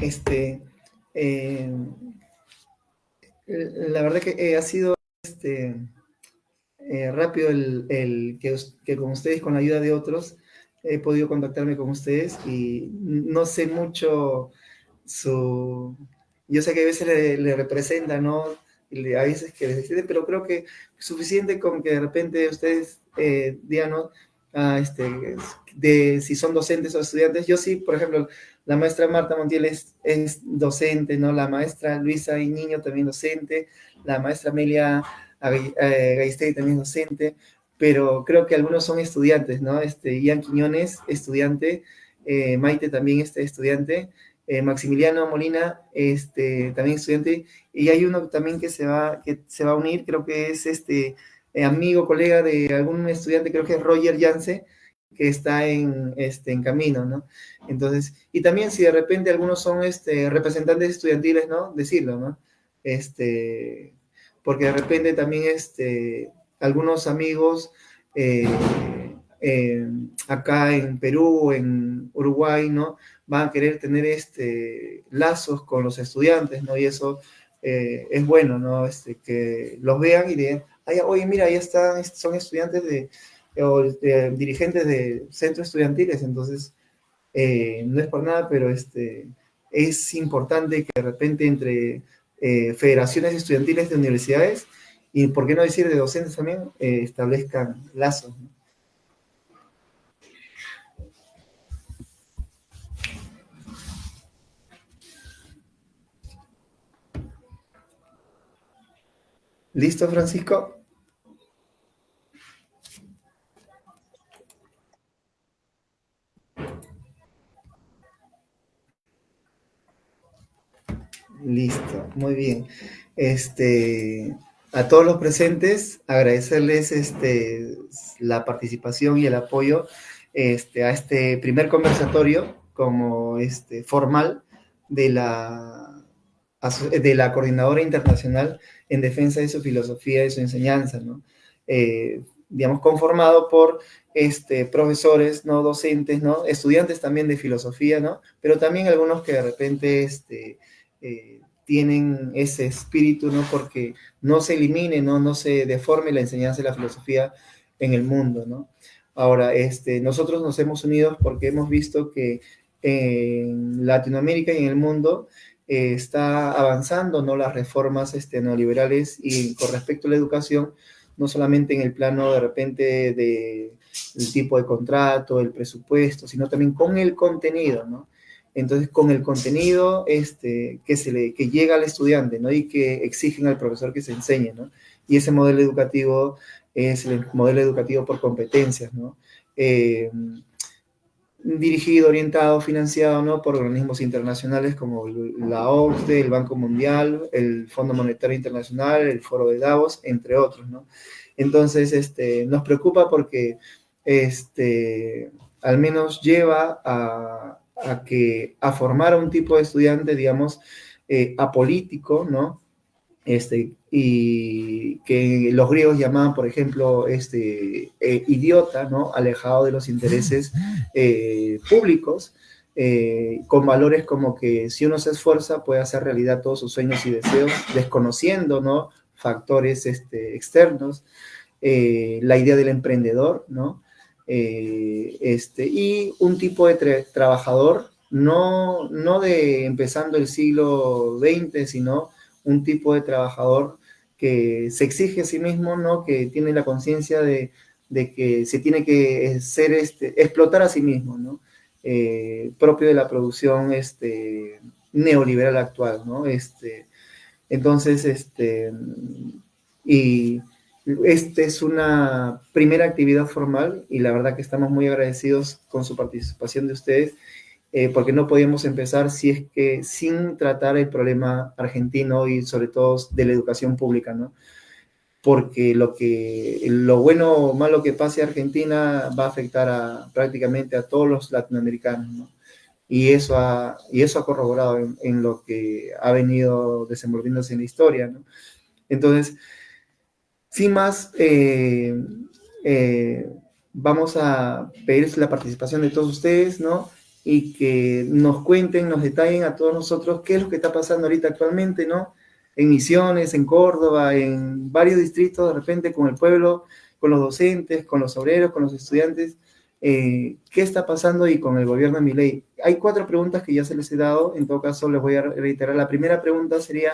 Este, eh, la verdad que ha sido rápido que con ustedes, con la ayuda de otros, he podido contactarme con ustedes y no sé mucho su... Yo sé que a veces le representa, ¿no? A veces que les deciden, pero creo que es suficiente con que de repente ustedes digan, ¿no? De si son docentes o estudiantes. Yo sí, por ejemplo, la maestra Marta Montiel es docente, ¿no? La maestra Luisa Niño también docente, la maestra Amelia Gaistei también docente, pero creo que algunos son estudiantes, ¿no? Ian Quiñones, estudiante, Maite también estudiante, Maximiliano Molina, también estudiante, y hay uno también que se va a unir, creo que es amigo, colega de algún estudiante, creo que es Roger Yance, que está en camino, ¿no? Entonces, y también si de repente algunos son representantes estudiantiles, ¿no? Decirlo, ¿no? Porque de repente también algunos amigos eh, acá en Perú, en Uruguay, ¿no? Van a querer tener lazos con los estudiantes, ¿no? Y eso es bueno, ¿no? Que los vean y digan, oye, mira, ya están, son estudiantes o dirigentes de centros estudiantiles, entonces no es por nada, pero es importante que de repente entre federaciones estudiantiles de universidades y, por qué no decir, de docentes también, establezcan lazos, ¿no? ¿Listo, Francisco? Listo, muy bien. A todos los presentes, agradecerles la participación y el apoyo a este primer conversatorio como formal de de la Coordinadora Internacional en Defensa de su Filosofía y su Enseñanza, ¿no? Digamos, conformado por profesores, ¿no? Docentes, ¿no? Estudiantes también de filosofía, ¿no? Pero también algunos que de repente tienen ese espíritu, ¿no? Porque no se elimine, ¿no? No se deforme la enseñanza de la filosofía en el mundo, ¿no? Ahora, nosotros nos hemos unido porque hemos visto que en Latinoamérica y en el mundo está avanzando, ¿no? Las reformas neoliberales y con respecto a la educación, no solamente en el plano de repente de el tipo de contrato, el presupuesto, sino también con el contenido, ¿no? Entonces, con el contenido que llega al estudiante, ¿no? Y que exigen al profesor que se enseñe, ¿no? Y ese modelo educativo es el modelo educativo por competencias, ¿no? Dirigido, orientado, financiado, ¿no? Por organismos internacionales como la OCDE, el Banco Mundial, el Fondo Monetario Internacional, el Foro de Davos, entre otros, ¿no? Entonces, nos preocupa porque al menos lleva a formar a un tipo de estudiante, digamos, apolítico, ¿no? Y que los griegos llamaban, por ejemplo, idiota, ¿no? Alejado de los intereses públicos, con valores como que si uno se esfuerza puede hacer realidad todos sus sueños y deseos, desconociendo, ¿no? Factores externos, la idea del emprendedor, ¿no? Y un tipo de trabajador, no de empezando el siglo XX, sino un tipo de trabajador que se exige a sí mismo, ¿no? Que tiene la conciencia de que se tiene que explotar a sí mismo, ¿no? Propio de la producción neoliberal actual, ¿no? Entonces, y esta es una primera actividad formal y la verdad que estamos muy agradecidos con su participación de ustedes, porque no podíamos empezar si es que sin tratar el problema argentino y sobre todo de la educación pública, ¿no? Porque lo bueno o malo que pase a Argentina va a afectar prácticamente a todos los latinoamericanos, ¿no? Y eso ha corroborado en lo que ha venido desenvolviéndose en la historia, ¿no? Entonces, sin más, vamos a pedir la participación de todos ustedes, ¿no? y que nos cuenten, nos detallen a todos nosotros qué es lo que está pasando ahorita actualmente, ¿no? En Misiones, en Córdoba, en varios distritos, de repente con el pueblo, con los docentes, con los obreros, con los estudiantes, qué está pasando y con el gobierno de Milei. Hay 4 preguntas que ya se les he dado, en todo caso les voy a reiterar. La primera pregunta sería,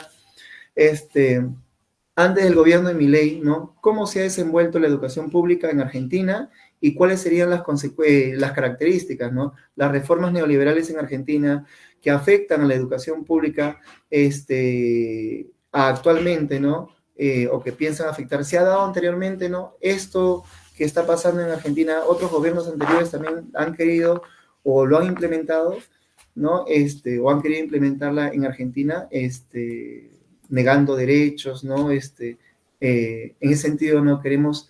antes del gobierno de Milei, ¿no? ¿Cómo se ha desenvuelto la educación pública en Argentina y cuáles serían las características, ¿no? Las reformas neoliberales en Argentina que afectan a la educación pública actualmente, ¿no? O que piensan afectar. Se ha dado anteriormente, ¿no? Esto que está pasando en Argentina, otros gobiernos anteriores también han querido o lo han implementado, ¿no? O han querido implementarla en Argentina, negando derechos, ¿no? En ese sentido no queremos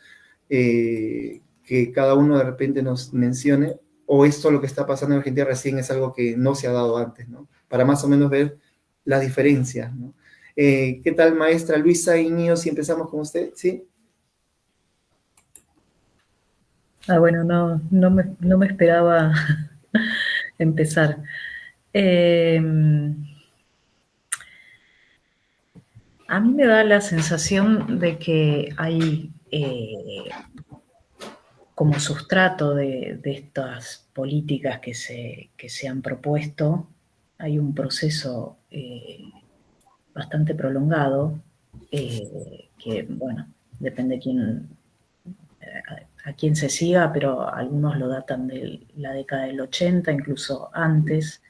que cada uno de repente nos mencione, o esto lo que está pasando en Argentina recién es algo que no se ha dado antes, ¿no? Para más o menos ver las diferencias, ¿no? ¿Qué tal, maestra Luisa Iñigo, si empezamos con usted? ¿Sí? Bueno, no me esperaba empezar. A mí me da la sensación de que hay como sustrato de estas políticas que se han propuesto, hay un proceso bastante prolongado que, bueno, depende a quién se siga, pero algunos lo datan de la década del 80, incluso antes.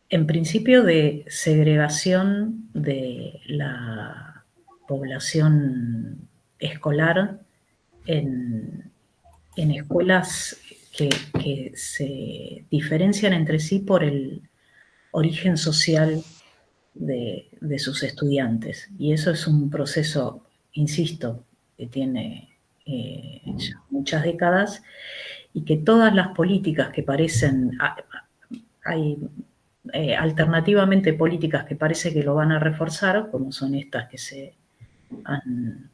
En principio de segregación de la población escolar en, en escuelas que se diferencian entre sí por el origen social de sus estudiantes. Y eso es un proceso, insisto, que tiene ya muchas décadas y que todas las políticas que parecen, hay alternativamente políticas que parece que lo van a reforzar, como son estas que se han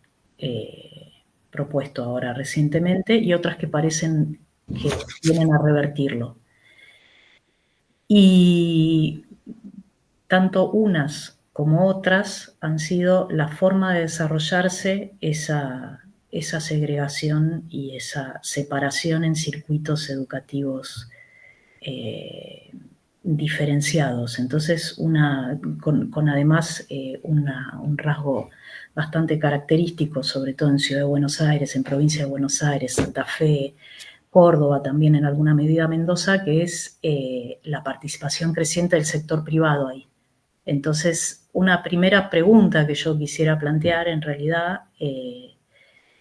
propuesto ahora recientemente, y otras que parecen que vienen a revertirlo. Y tanto unas como otras han sido la forma de desarrollarse esa segregación y esa separación en circuitos educativos diferenciados. Entonces, con además un rasgo bastante característico, sobre todo en Ciudad de Buenos Aires, en Provincia de Buenos Aires, Santa Fe, Córdoba, también en alguna medida Mendoza, que es la participación creciente del sector privado ahí. Entonces, una primera pregunta que yo quisiera plantear en realidad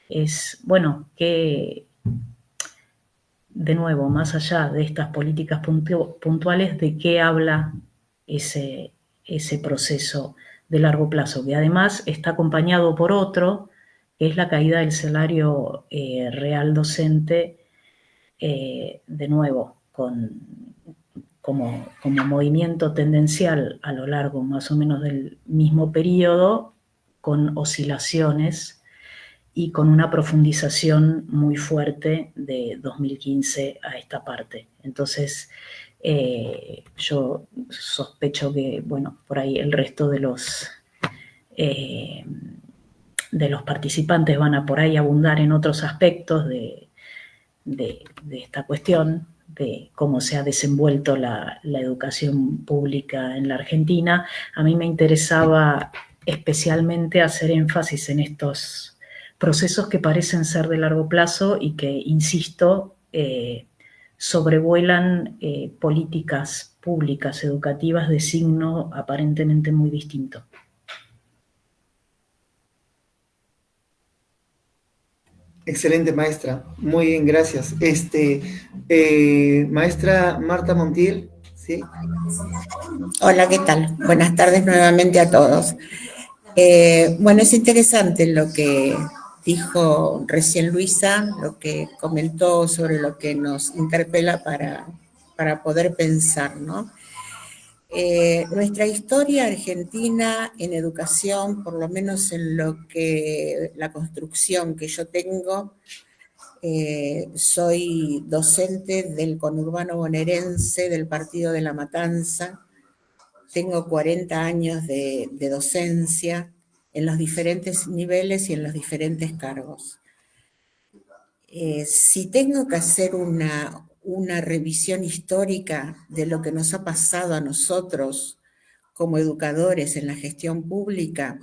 es, bueno, ¿qué, de nuevo, más allá de estas políticas puntuales, de qué habla ese proceso de largo plazo, que además está acompañado por otro, que es la caída del salario real docente, de nuevo, como movimiento tendencial a lo largo más o menos del mismo periodo, con oscilaciones y con una profundización muy fuerte de 2015 a esta parte. Entonces, yo sospecho que, bueno, por ahí el resto eh, de los participantes van a por ahí abundar en otros aspectos de esta cuestión, de cómo se ha desenvuelto la educación pública en la Argentina. A mí me interesaba especialmente hacer énfasis en estos procesos que parecen ser de largo plazo y que, insisto, sobrevuelan políticas públicas educativas de signo aparentemente muy distinto. Excelente, maestra. Muy bien, gracias. Maestra Marta Montiel, ¿sí? Hola, ¿qué tal? Buenas tardes nuevamente a todos. Bueno, es interesante lo que dijo recién Luisa, lo que comentó sobre lo que nos interpela para poder pensar, ¿no? Nuestra historia argentina en educación, por lo menos en lo que la construcción que yo tengo, soy docente del conurbano bonaerense del Partido de la Matanza. Tengo 40 años de docencia en los diferentes niveles y en los diferentes cargos. Si tengo que hacer una revisión histórica de lo que nos ha pasado a nosotros como educadores en la gestión pública,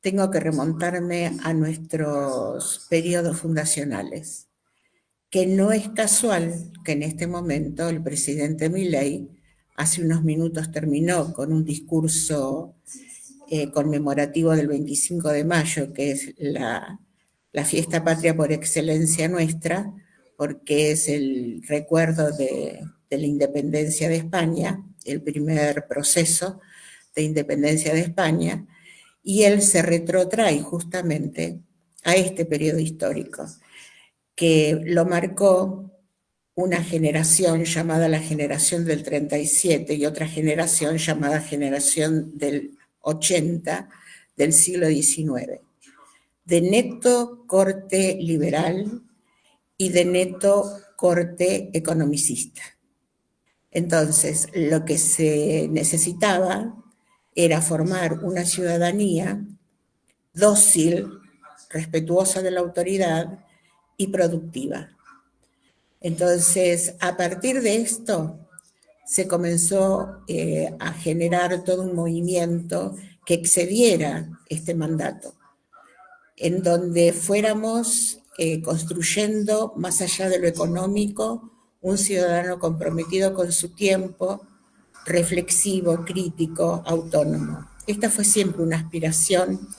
tengo que remontarme a nuestros periodos fundacionales, que no es casual que en este momento el presidente Milei hace unos minutos terminó con un discurso conmemorativo del 25 de mayo, que es la fiesta patria por excelencia nuestra, porque es el recuerdo de la independencia de España, el primer proceso de independencia de España, y él se retrotrae justamente a este periodo histórico, que lo marcó una generación llamada la generación del 37 y otra generación llamada generación del 80 del siglo XIX, de neto corte liberal y de neto corte economicista. Entonces, lo que se necesitaba era formar una ciudadanía dócil, respetuosa de la autoridad y productiva. Entonces, a partir de esto, se comenzó a generar todo un movimiento que excediera este mandato, en donde fuéramos construyendo, más allá de lo económico, un ciudadano comprometido con su tiempo, reflexivo, crítico, autónomo. Esta fue siempre una aspiración,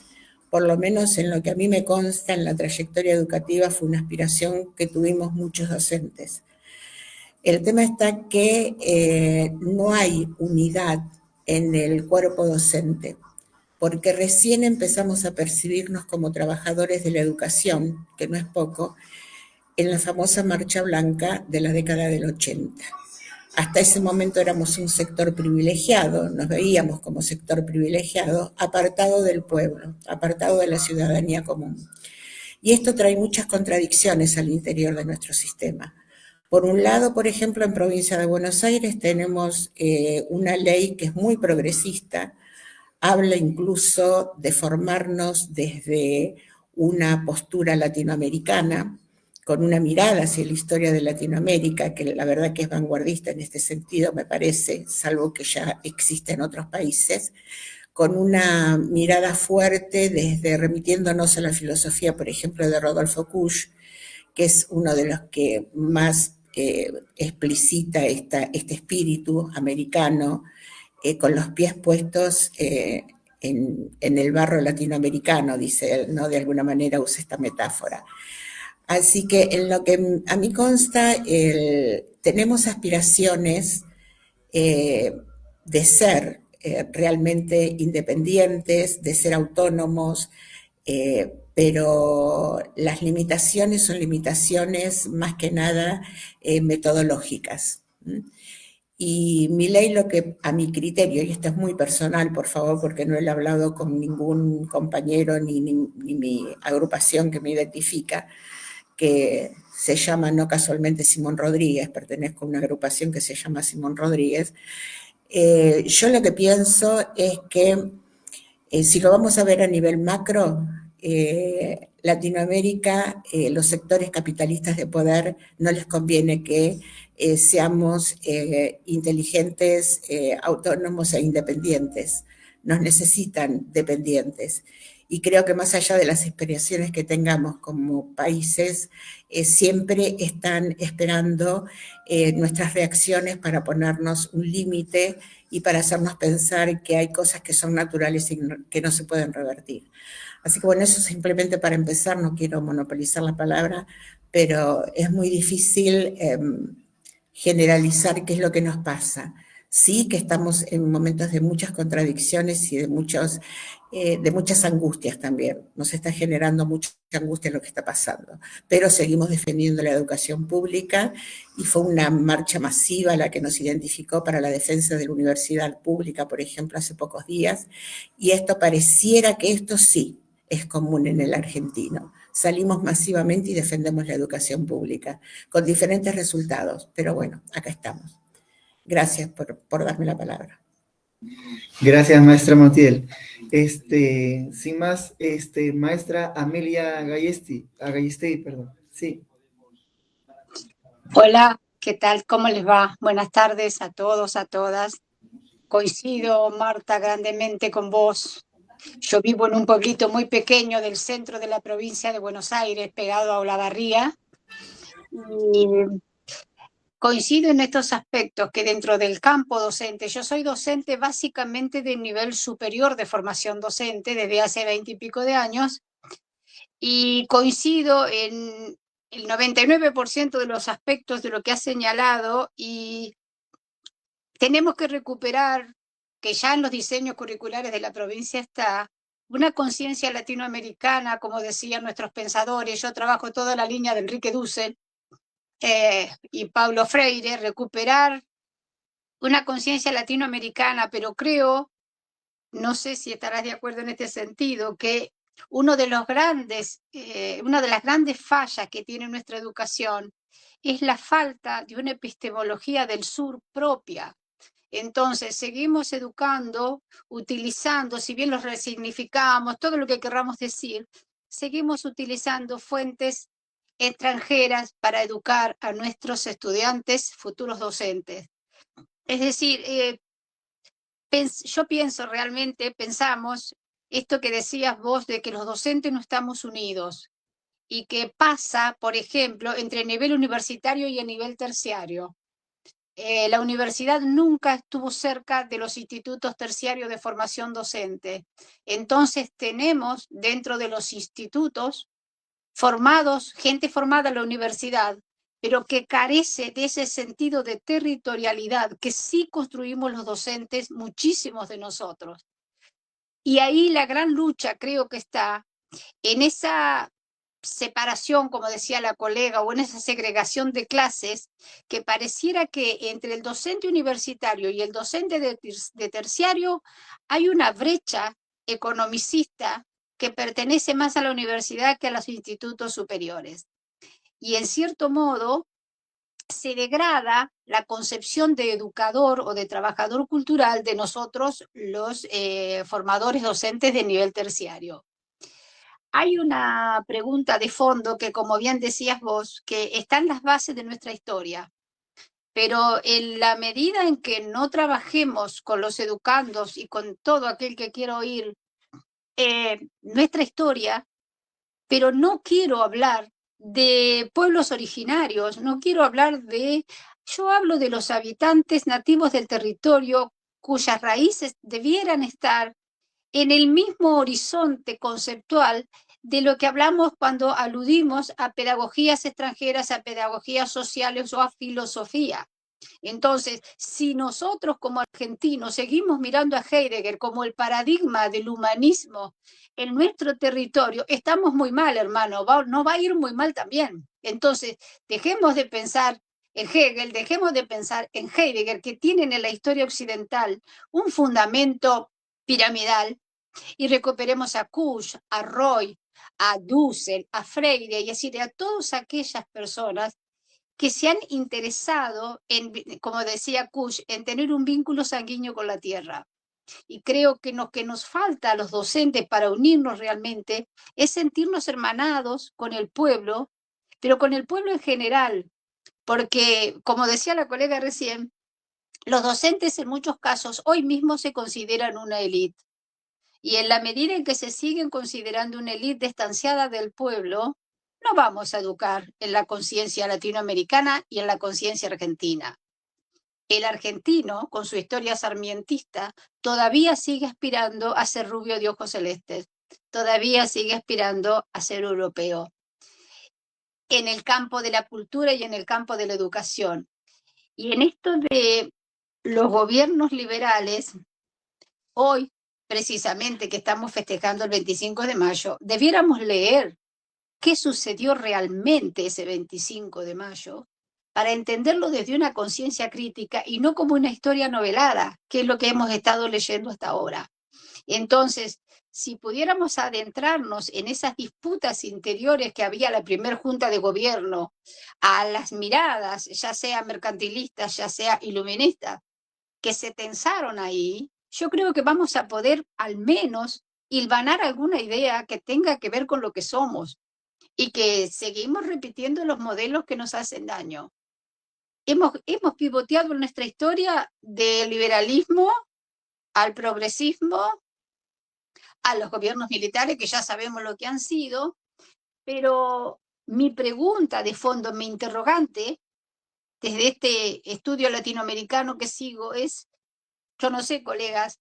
por lo menos en lo que a mí me consta en la trayectoria educativa, fue una aspiración que tuvimos muchos docentes. El tema está que no hay unidad en el cuerpo docente, porque recién empezamos a percibirnos como trabajadores de la educación, que no es poco, en la famosa Marcha Blanca de la década del 80. Hasta ese momento éramos un sector privilegiado, nos veíamos como sector privilegiado, apartado del pueblo, apartado de la ciudadanía común. Y esto trae muchas contradicciones al interior de nuestro sistema. Por un lado, por ejemplo, en Provincia de Buenos Aires tenemos una ley que es muy progresista, habla incluso de formarnos desde una postura latinoamericana, con una mirada hacia la historia de Latinoamérica, que la verdad que es vanguardista en este sentido, me parece, salvo que ya existe en otros países, con una mirada fuerte desde remitiéndonos a la filosofía, por ejemplo, de Rodolfo Kusch, que es uno de los que más explicita este espíritu americano, con los pies puestos en el barro latinoamericano, dice él, ¿no? De alguna manera usa esta metáfora. Así que en lo que a mí consta, tenemos aspiraciones de ser realmente independientes, de ser autónomos, pero las limitaciones son limitaciones más que nada metodológicas. Y Milei, lo que a mi criterio, y esto es muy personal, por favor, porque no he hablado con ningún compañero ni mi agrupación que me identifica, que se llama no casualmente Simón Rodríguez, pertenezco a una agrupación que se llama Simón Rodríguez. Yo lo que pienso es que si lo vamos a ver a nivel macro, Latinoamérica, los sectores capitalistas de poder no les conviene que seamos inteligentes, autónomos e independientes. Nos necesitan dependientes. Y creo que más allá de las aspiraciones que tengamos como países, siempre están esperando nuestras reacciones para ponernos un límite y para hacernos pensar que hay cosas que son naturales y que no se pueden revertir. Así que bueno, eso simplemente para empezar, no quiero monopolizar la palabra, pero es muy difícil generalizar qué es lo que nos pasa. Sí que estamos en momentos de muchas contradicciones y de muchas angustias también. Nos está generando mucha angustia lo que está pasando. Pero seguimos defendiendo la educación pública y fue una marcha masiva la que nos identificó para la defensa de la universidad pública, por ejemplo, hace pocos días. Y esto pareciera que esto sí es común en el argentino. salimos masivamente y defendemos la educación pública, con diferentes resultados. Pero bueno, acá estamos. Gracias por darme la palabra. Gracias, maestra Montiel. Sin más, maestra Amelia Gallesti, perdón. Sí. Hola, ¿qué tal? ¿Cómo les va? Buenas tardes a todos, a todas. Coincido, Marta, grandemente con vos. Yo vivo en un pueblito muy pequeño del centro de la provincia de Buenos Aires, pegado a Olavarría, y coincido en estos aspectos que dentro del campo docente, yo soy docente básicamente de nivel superior de formación docente desde hace 20 y pico de años, y coincido en el 99% de los aspectos de lo que ha señalado, y tenemos que recuperar, que ya en los diseños curriculares de la provincia está, una conciencia latinoamericana, como decían nuestros pensadores. Yo trabajo toda la línea de Enrique Dussel y Paulo Freire, recuperar una conciencia latinoamericana, pero creo, no sé si estarás de acuerdo en este sentido, que una de las grandes fallas que tiene nuestra educación es la falta de una epistemología del sur propia. Entonces, seguimos educando, utilizando, si bien los resignificamos, todo lo que querramos decir, seguimos utilizando fuentes extranjeras para educar a nuestros estudiantes, futuros docentes. Es decir, yo pienso realmente, pensamos, esto que decías vos de que los docentes no estamos unidos y que pasa, por ejemplo, entre el nivel universitario y el nivel terciario. La universidad nunca estuvo cerca de los institutos terciarios de formación docente. Entonces tenemos dentro de los institutos formados, gente formada en la universidad, pero que carece de ese sentido de territorialidad que sí construimos los docentes, muchísimos de nosotros. Y ahí la gran lucha creo que está en esa separación, como decía la colega, o en esa segregación de clases, que pareciera que entre el docente universitario y el docente de terciario hay una brecha economicista que pertenece más a la universidad que a los institutos superiores. Y en cierto modo se degrada la concepción de educador o de trabajador cultural de nosotros, los formadores docentes de nivel terciario. Hay una pregunta de fondo que, como bien decías vos, que está en las bases de nuestra historia, pero en la medida en que no trabajemos con los educandos y con todo aquel que quiera oír nuestra historia, pero no quiero hablar de pueblos originarios, no quiero hablar yo hablo de los habitantes nativos del territorio cuyas raíces debieran estar en el mismo horizonte conceptual de lo que hablamos cuando aludimos a pedagogías extranjeras, a pedagogías sociales o a filosofía. Entonces, si nosotros como argentinos seguimos mirando a Heidegger como el paradigma del humanismo en nuestro territorio, estamos muy mal, hermano, no va a ir muy mal también. Entonces, dejemos de pensar en Hegel, dejemos de pensar en Heidegger, que tienen en la historia occidental un fundamento piramidal, y recuperemos a Kusch, a Roy, a Dussel, a Freire, y decir, a todas aquellas personas que se han interesado en, como decía Kusch, en tener un vínculo sanguíneo con la tierra. Y creo que lo que nos falta a los docentes para unirnos realmente es sentirnos hermanados con el pueblo, pero con el pueblo en general, porque, como decía la colega recién, los docentes en muchos casos hoy mismo se consideran una élite. Y en la medida en que se siguen considerando una élite distanciada del pueblo, no vamos a educar en la conciencia latinoamericana y en la conciencia argentina. El argentino, con su historia sarmientista, todavía sigue aspirando a ser rubio de ojos celestes, todavía sigue aspirando a ser europeo, en el campo de la cultura y en el campo de la educación. Y en esto de los gobiernos liberales, hoy, precisamente que estamos festejando el 25 de mayo, debiéramos leer qué sucedió realmente ese 25 de mayo para entenderlo desde una conciencia crítica y no como una historia novelada, que es lo que hemos estado leyendo hasta ahora. Entonces, si pudiéramos adentrarnos en esas disputas interiores que había la primera junta de gobierno, a las miradas, ya sea mercantilistas, ya sea iluministas, que se tensaron ahí, yo creo que vamos a poder al menos hilvanar alguna idea que tenga que ver con lo que somos y que seguimos repitiendo los modelos que nos hacen daño. Hemos pivoteado en nuestra historia del liberalismo al progresismo, a los gobiernos militares, que ya sabemos lo que han sido, pero mi pregunta de fondo, mi interrogante, desde este estudio latinoamericano que sigo es, yo no sé, colegas,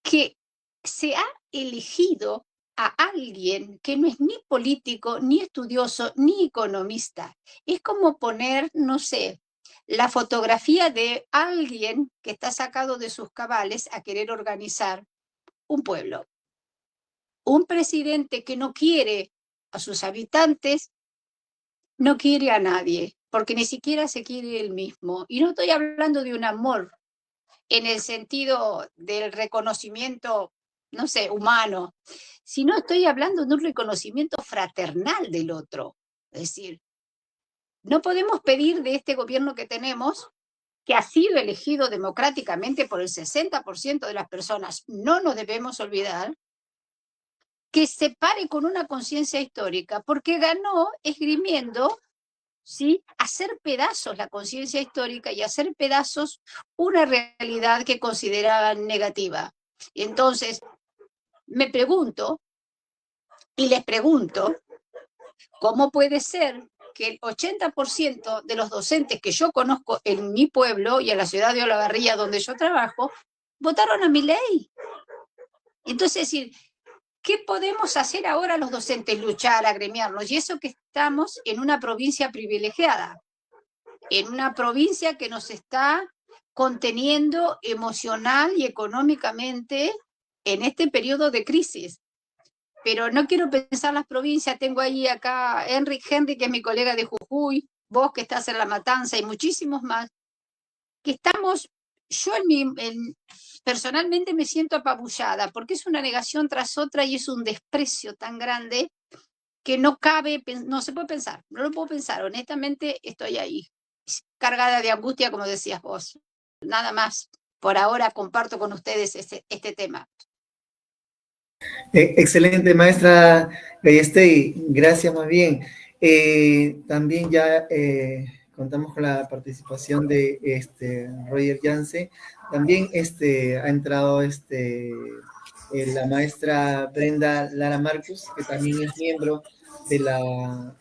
que se ha elegido a alguien que no es ni político, ni estudioso, ni economista. Es como poner, no sé, la fotografía de alguien que está sacado de sus cabales a querer organizar un pueblo. Un presidente que no quiere a sus habitantes, no quiere a nadie, porque ni siquiera se quiere él mismo. Y no estoy hablando de un amor en el sentido del reconocimiento, no sé, humano, sino estoy hablando de un reconocimiento fraternal del otro. Es decir, no podemos pedir de este gobierno que tenemos, que ha sido elegido democráticamente por el 60% de las personas, no nos debemos olvidar, que se pare con una conciencia histórica, porque ganó esgrimiendo, ¿sí?, hacer pedazos la conciencia histórica y hacer pedazos una realidad que consideraban negativa. Y entonces, me pregunto, y les pregunto, ¿cómo puede ser que el 80% de los docentes que yo conozco en mi pueblo y en la ciudad de Olavarría, donde yo trabajo, votaron a Milei? Entonces, es decir, ¿qué podemos hacer ahora los docentes? Luchar, agremiarnos. Y eso que estamos en una provincia privilegiada, en una provincia que nos está conteniendo emocional y económicamente en este periodo de crisis. Pero no quiero pensar las provincias, tengo ahí acá Henry, que es mi colega de Jujuy, vos que estás en La Matanza y muchísimos más, que estamos, yo personalmente me siento apabullada, porque es una negación tras otra y es un desprecio tan grande que no cabe, no se puede pensar, no lo puedo pensar, honestamente estoy ahí, cargada de angustia, como decías vos. Nada más, por ahora comparto con ustedes este tema. Excelente, maestra Gallestei, gracias más bien. También ya contamos con la participación de Roger Yance. También ha entrado la maestra Brenda Lara Marcus, que también es miembro de la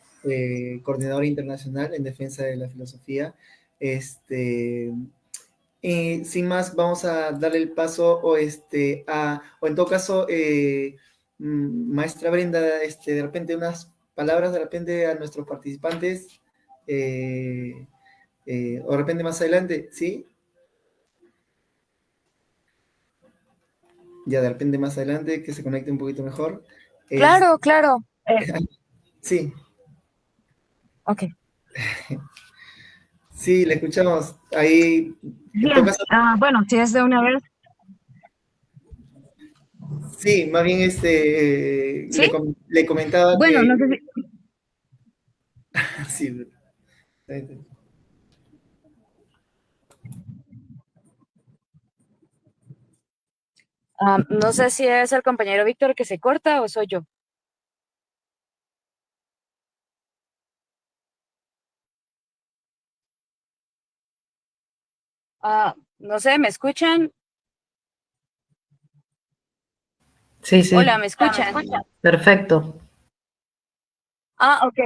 Coordinadora Internacional en Defensa de la Filosofía. Sin más, vamos a darle el paso o en todo caso, maestra Brenda, de repente unas palabras de repente a nuestros participantes, o de repente más adelante, ¿sí? Ya de repente más adelante, que se conecte un poquito mejor. Claro, claro. Sí. Ok. Sí, le escuchamos. Ahí. Bien. Bueno, si es de una vez. Sí, más bien ¿Sí? le comentaba bueno, que... no sé si... sí. No sé si es el compañero Víctor que se corta o soy yo. No sé, ¿me escuchan? Sí, sí. Hola, ¿me escuchan? Perfecto. Ok.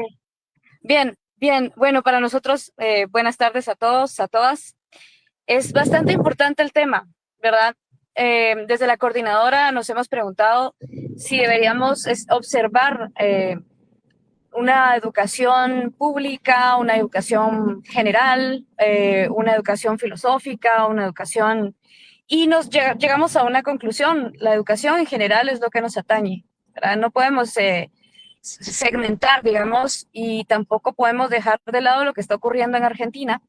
Bien, bien. Bueno, para nosotros, buenas tardes a todos, a todas. Es bastante importante el tema, ¿verdad? Desde la coordinadora nos hemos preguntado si deberíamos observar una educación pública, una educación general, una educación filosófica, una educación... Y llegamos a una conclusión, la educación en general es lo que nos atañe, ¿verdad? No podemos segmentar, digamos, y tampoco podemos dejar de lado lo que está ocurriendo en Argentina,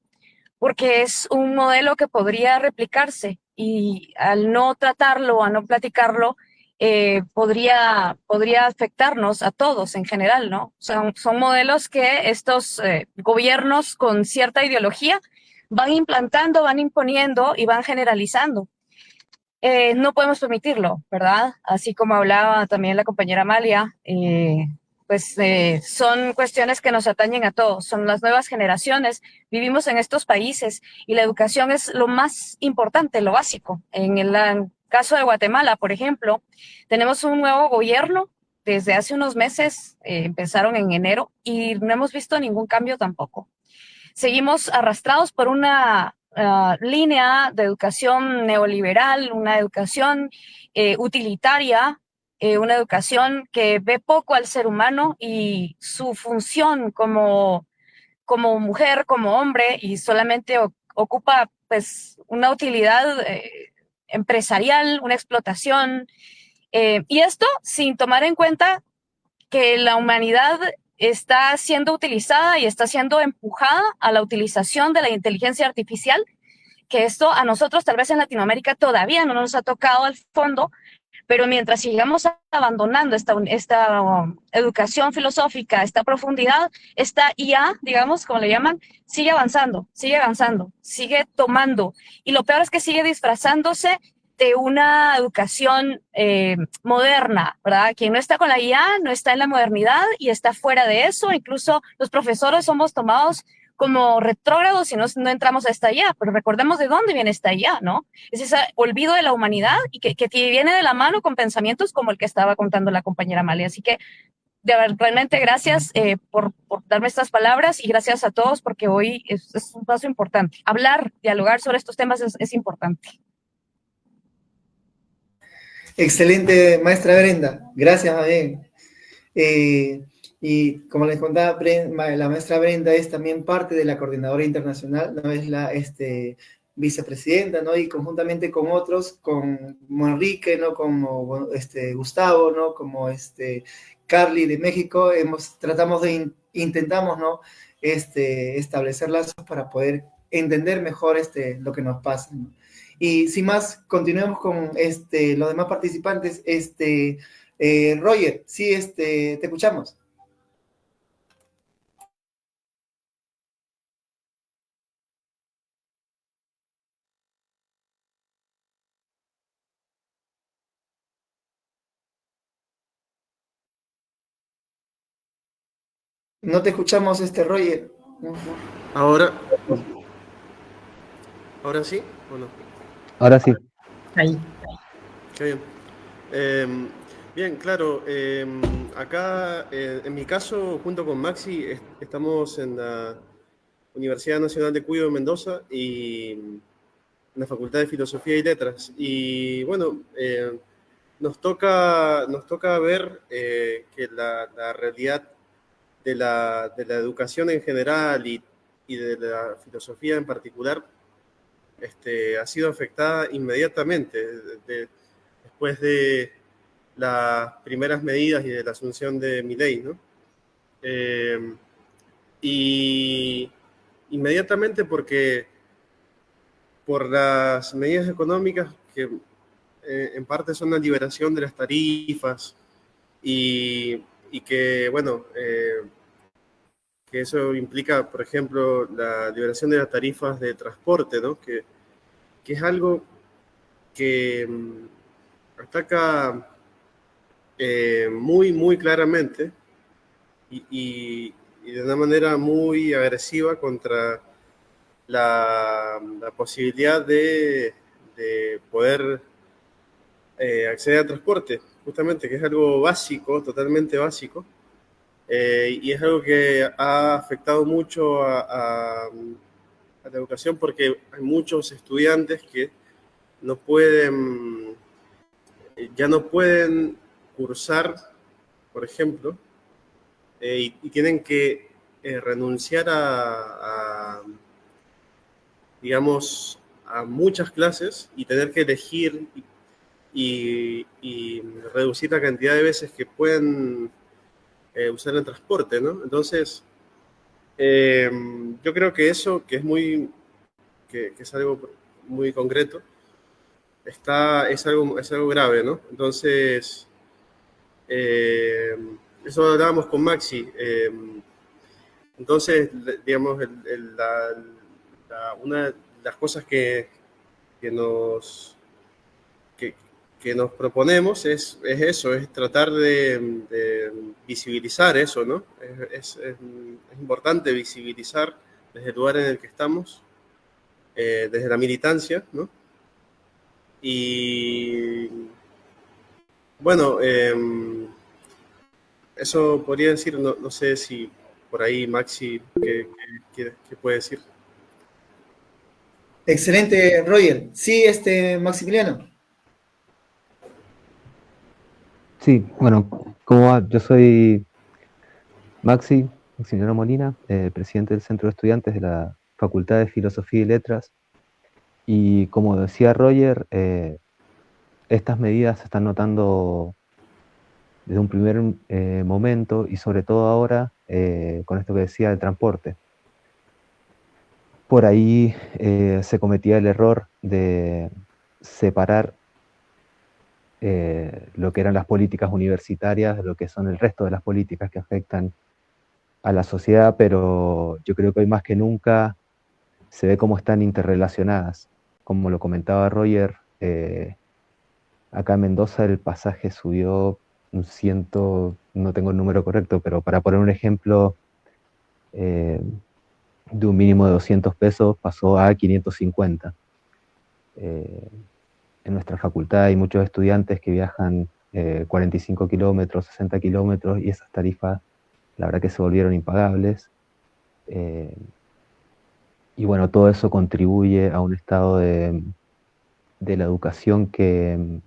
porque es un modelo que podría replicarse y al no tratarlo, a no platicarlo, podría afectarnos a todos en general, ¿no? Son modelos que estos gobiernos con cierta ideología van implantando, van imponiendo y van generalizando. No podemos permitirlo, ¿verdad? Así como hablaba también la compañera Amalia, son cuestiones que nos atañen a todos, son las nuevas generaciones, vivimos en estos países y la educación es lo más importante, lo básico. En el caso de Guatemala, por ejemplo, tenemos un nuevo gobierno desde hace unos meses, empezaron en enero, y no hemos visto ningún cambio tampoco. Seguimos arrastrados por una línea de educación neoliberal, una educación utilitaria, una educación que ve poco al ser humano y su función como mujer, como hombre, y solamente ocupa pues una utilidad empresarial, una explotación, y esto sin tomar en cuenta que la humanidad está siendo utilizada y está siendo empujada a la utilización de la inteligencia artificial, que esto a nosotros tal vez en Latinoamérica todavía no nos ha tocado al fondo, pero mientras sigamos abandonando esta educación filosófica, esta profundidad, esta IA, digamos, como le llaman, sigue avanzando, sigue tomando. Y lo peor es que sigue disfrazándose de una educación moderna, ¿verdad? Quien no está con la IA no está en la modernidad y está fuera de eso. Incluso los profesores somos tomados como retrógrados si no entramos a esta IA, pero recordemos de dónde viene esta IA, ¿no? Es ese olvido de la humanidad y que viene de la mano con pensamientos como el que estaba contando la compañera Amalia. Así que realmente gracias por darme estas palabras y gracias a todos porque hoy es un paso importante. Hablar, dialogar sobre estos temas es importante. Excelente, maestra Brenda. Gracias, Mabel. Y como les contaba, la maestra Brenda es también parte de la coordinadora internacional, ¿no? Es la vicepresidenta, ¿no? Y conjuntamente con otros, como Enrique, ¿no? Como Gustavo, ¿no? Como Carly de México, intentamos, ¿no? Establecer lazos para poder entender mejor lo que nos pasa, ¿no? Y sin más, continuemos con los demás participantes. Roger, sí, te escuchamos. No te escuchamos, Roger. Ahora sí o no? Ahora sí. Ahí. Qué bien. Bien, claro. Acá, en mi caso, junto con Maxi, estamos en la Universidad Nacional de Cuyo de Mendoza y en la Facultad de Filosofía y Letras. Y bueno, nos toca ver que la realidad de la educación en general y de la filosofía en particular ha sido afectada inmediatamente después de las primeras medidas y de la asunción de Milei, ¿no? Y inmediatamente porque por las medidas económicas que en parte son la liberación de las tarifas y que, bueno, que eso implica, por ejemplo, la liberación de las tarifas de transporte, ¿no? Que es algo que ataca muy, muy claramente y de una manera muy agresiva contra la posibilidad de poder acceder al transporte, justamente, que es algo básico, totalmente básico, y es algo que ha afectado mucho a la educación porque hay muchos estudiantes que ya no pueden cursar, por ejemplo, y tienen que renunciar digamos, a muchas clases y tener que elegir y reducir la cantidad de veces que pueden usar el transporte, ¿no? Entonces, yo creo que eso, que es algo muy concreto, es algo grave, ¿no? Entonces, eso hablábamos con Maxi. Entonces, digamos, una de las cosas que nos, que nos proponemos es eso, es tratar de visibilizar eso, ¿no? Es importante visibilizar desde el lugar en el que estamos, desde la militancia, ¿no? Y bueno, eso podría decir, no sé si por ahí Maxi, ¿qué puede decir? Excelente, Roger. Sí, Maximiliano. Sí, bueno, ¿cómo va? Yo soy Maximiliano Molina, presidente del Centro de Estudiantes de la Facultad de Filosofía y Letras. Y como decía Roger, estas medidas se están notando desde un primer momento y sobre todo ahora con esto que decía del transporte. Por ahí se cometía el error de separar lo que eran las políticas universitarias de lo que son el resto de las políticas que afectan a la sociedad, pero yo creo que hoy más que nunca se ve cómo están interrelacionadas. Como lo comentaba Roger, acá en Mendoza el pasaje subió un ciento, no tengo el número correcto, pero para poner un ejemplo, de un mínimo de 200 pesos pasó a 550. En nuestra facultad hay muchos estudiantes que viajan 45 kilómetros, 60 kilómetros, y esas tarifas, la verdad que se volvieron impagables. Y bueno, todo eso contribuye a un estado de la educación que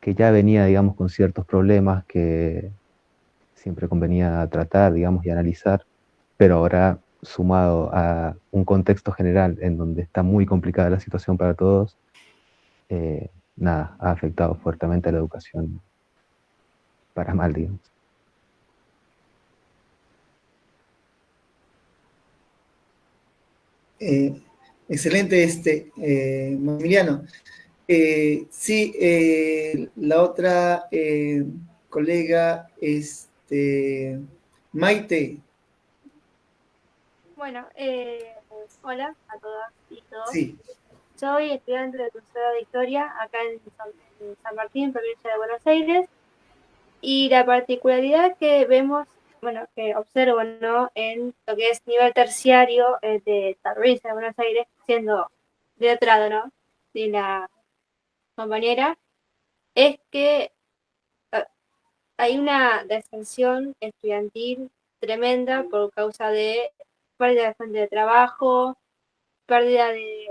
ya venía, digamos, con ciertos problemas que siempre convenía tratar, digamos, y analizar, pero ahora sumado a un contexto general en donde está muy complicada la situación para todos, nada, ha afectado fuertemente a la educación para mal, digamos. Excelente, Maximiliano. Sí, la otra colega, Maite. Bueno, hola a todas y todos. Sí. Soy estudiante de curso de Historia acá en San Martín, provincia de Buenos Aires, y la particularidad que vemos, bueno, que observo, ¿no?, en lo que es nivel terciario de la provincia de Buenos Aires, siendo de otro lado, ¿no?, de la compañera, es que hay una deserción estudiantil tremenda por causa de pérdida de fuente de trabajo, pérdida de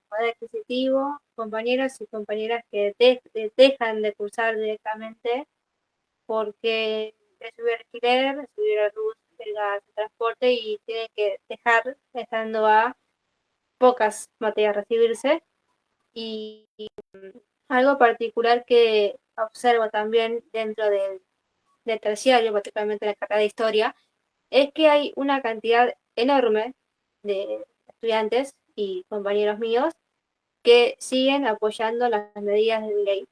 poder adquisitivo, compañeros y compañeras que dejan de cursar directamente porque le subió el alquiler, subió la luz, el gas, el transporte y tienen que dejar estando a pocas materias recibirse. Y algo particular que observo también dentro del terciario, particularmente en la carrera de historia, es que hay una cantidad enorme de estudiantes y compañeros míos que siguen apoyando las medidas de ley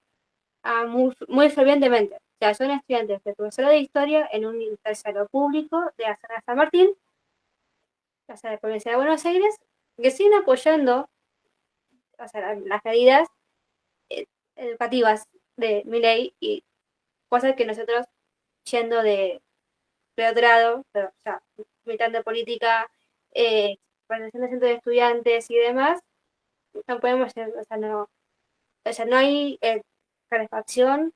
muy fervientemente. O sea, son estudiantes de profesora de historia en un terciario público de la zona de San Martín, o sea, de la provincia de Buenos Aires, que siguen apoyando, o sea, las medidas educativas de mi ley y cosas que nosotros, yendo de otro lado, pero, o sea, militando política, organización de centros de estudiantes y demás, no podemos hacer, o sea, no hay calefacción,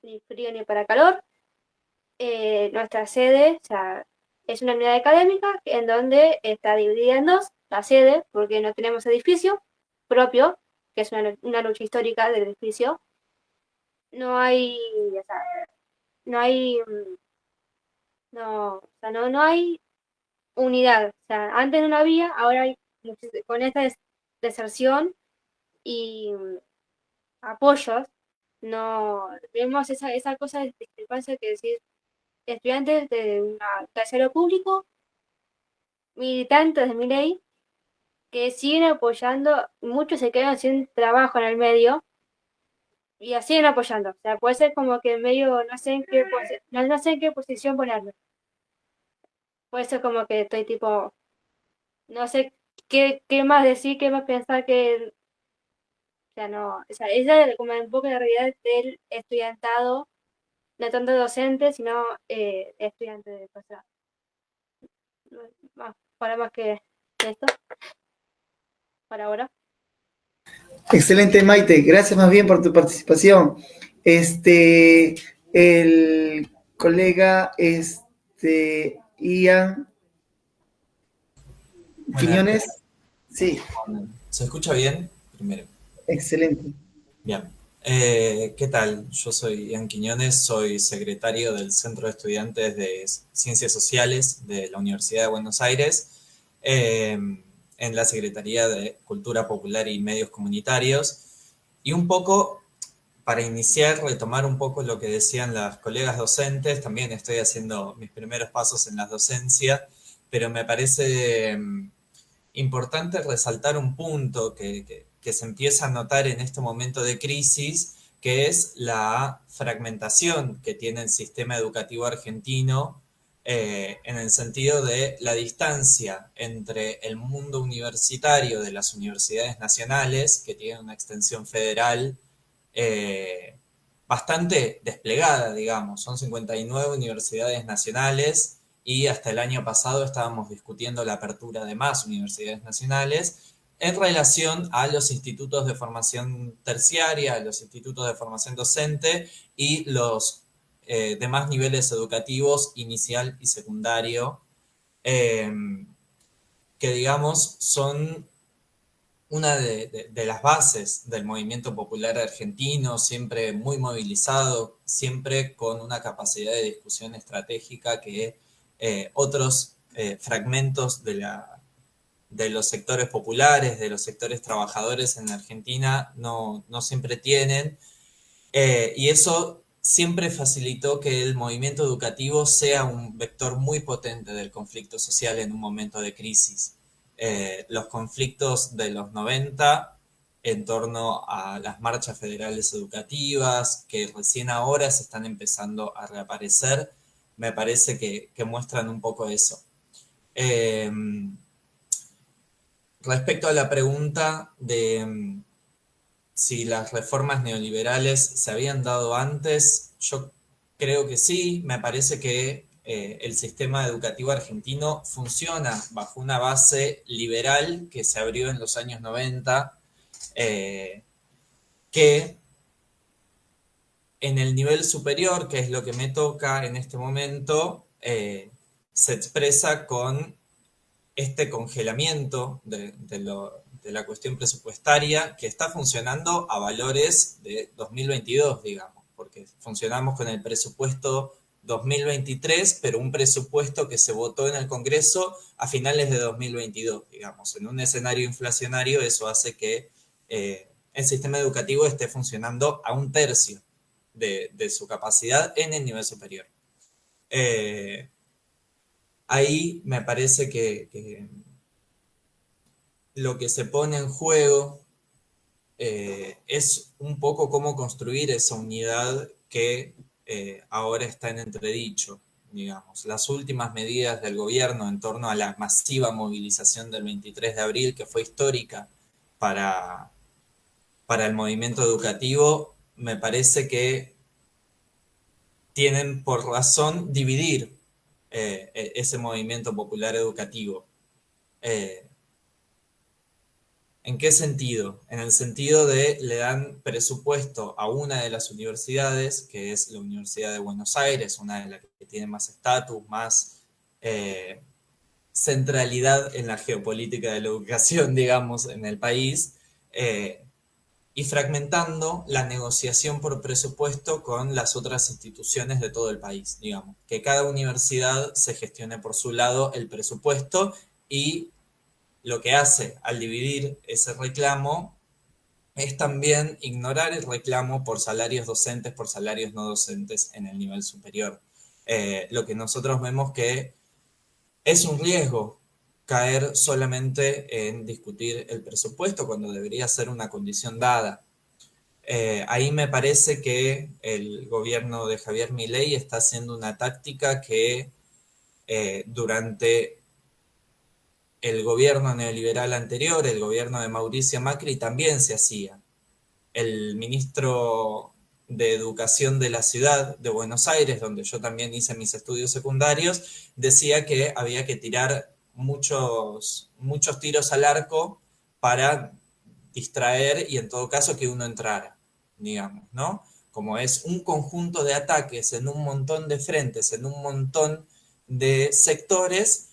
ni frío ni para calor. Nuestra sede, o sea, es una unidad académica en donde está dividida en dos, la sede, porque no tenemos edificio propio, que es una lucha histórica del edificio. No hay, o sea, no hay, no, o sea, no hay unidad. O sea, antes no había, ahora hay, con esta deserción y apoyos, no vemos esa cosa de discrepancia que decir estudiantes de un tercero público, militantes de mi ley, que siguen apoyando, muchos se quedan sin trabajo en el medio y la siguen apoyando. O sea, puede ser como que el medio no sé en qué, no sé en qué posición ponerlo. Puede ser como que estoy tipo, no sé qué más decir, qué más pensar que, o sea, no, o sea, esa es como un poco la realidad del estudiantado, no tanto docente, sino estudiante de cosa. Más, para más que esto, para ahora. Excelente, Maite. Gracias más bien por tu participación. El colega, Ian Buenas, Quiñones. Sí, ¿se escucha bien? Primero. excelente. Bien. ¿Qué tal? Yo soy Ian Quiñones, soy secretario del Centro de Estudiantes de Ciencias Sociales de la Universidad de Buenos Aires, en la Secretaría de Cultura Popular y Medios Comunitarios. Y un poco, para iniciar, retomar un poco lo que decían las colegas docentes, también estoy haciendo mis primeros pasos en la docencia, pero me parece importante resaltar un punto que se empieza a notar en este momento de crisis, que es la fragmentación que tiene el sistema educativo argentino, en el sentido de la distancia entre el mundo universitario de las universidades nacionales, que tienen una extensión federal bastante desplegada, digamos. Son 59 universidades nacionales y hasta el año pasado estábamos discutiendo la apertura de más universidades nacionales en relación a los institutos de formación terciaria, a los institutos de formación docente y los demás niveles educativos, inicial y secundario, eh, que digamos son una de las bases del movimiento popular argentino, siempre muy movilizado, siempre con una capacidad de discusión estratégica que otros fragmentos de los sectores populares, de los sectores trabajadores en Argentina no siempre tienen. Y eso siempre facilitó que el movimiento educativo sea un vector muy potente del conflicto social en un momento de crisis. Los conflictos de los 90 en torno a las marchas federales educativas, que recién ahora se están empezando a reaparecer, me parece que muestran un poco eso. Respecto a la pregunta de si las reformas neoliberales se habían dado antes, yo creo que sí. Me parece que el sistema educativo argentino funciona bajo una base liberal que se abrió en los años 90, que en el nivel superior, que es lo que me toca en este momento, se expresa con este congelamiento de la cuestión presupuestaria que está funcionando a valores de 2022, digamos, porque funcionamos con el presupuesto 2023, pero un presupuesto que se votó en el Congreso a finales de 2022, digamos. En un escenario inflacionario eso hace que el sistema educativo esté funcionando a un tercio de su capacidad en el nivel superior. Ahí me parece que lo que se pone en juego es un poco cómo construir esa unidad que ahora está en entredicho, digamos. Las últimas medidas del gobierno en torno a la masiva movilización del 23 de abril, que fue histórica para el movimiento educativo, me parece que tienen por razón dividir ese movimiento popular educativo. ¿En qué sentido? En el sentido de le dan presupuesto a una de las universidades, que es la Universidad de Buenos Aires, una de las que tiene más estatus, más centralidad en la geopolítica de la educación, digamos, en el país, y fragmentando la negociación por presupuesto con las otras instituciones de todo el país, digamos. Que cada universidad se gestione por su lado el presupuesto, y lo que hace al dividir ese reclamo es también ignorar el reclamo por salarios docentes, por salarios no docentes en el nivel superior. Lo que nosotros vemos que es un riesgo caer solamente en discutir el presupuesto cuando debería ser una condición dada. Ahí me parece que el gobierno de Javier Milei está haciendo una táctica que durante el gobierno neoliberal anterior, el gobierno de Mauricio Macri, también se hacía. El ministro de Educación de la ciudad de Buenos Aires, donde yo también hice mis estudios secundarios, decía que había que tirar muchos tiros al arco para distraer y en todo caso que uno entrara, digamos, ¿no? Como es un conjunto de ataques en un montón de frentes, en un montón de sectores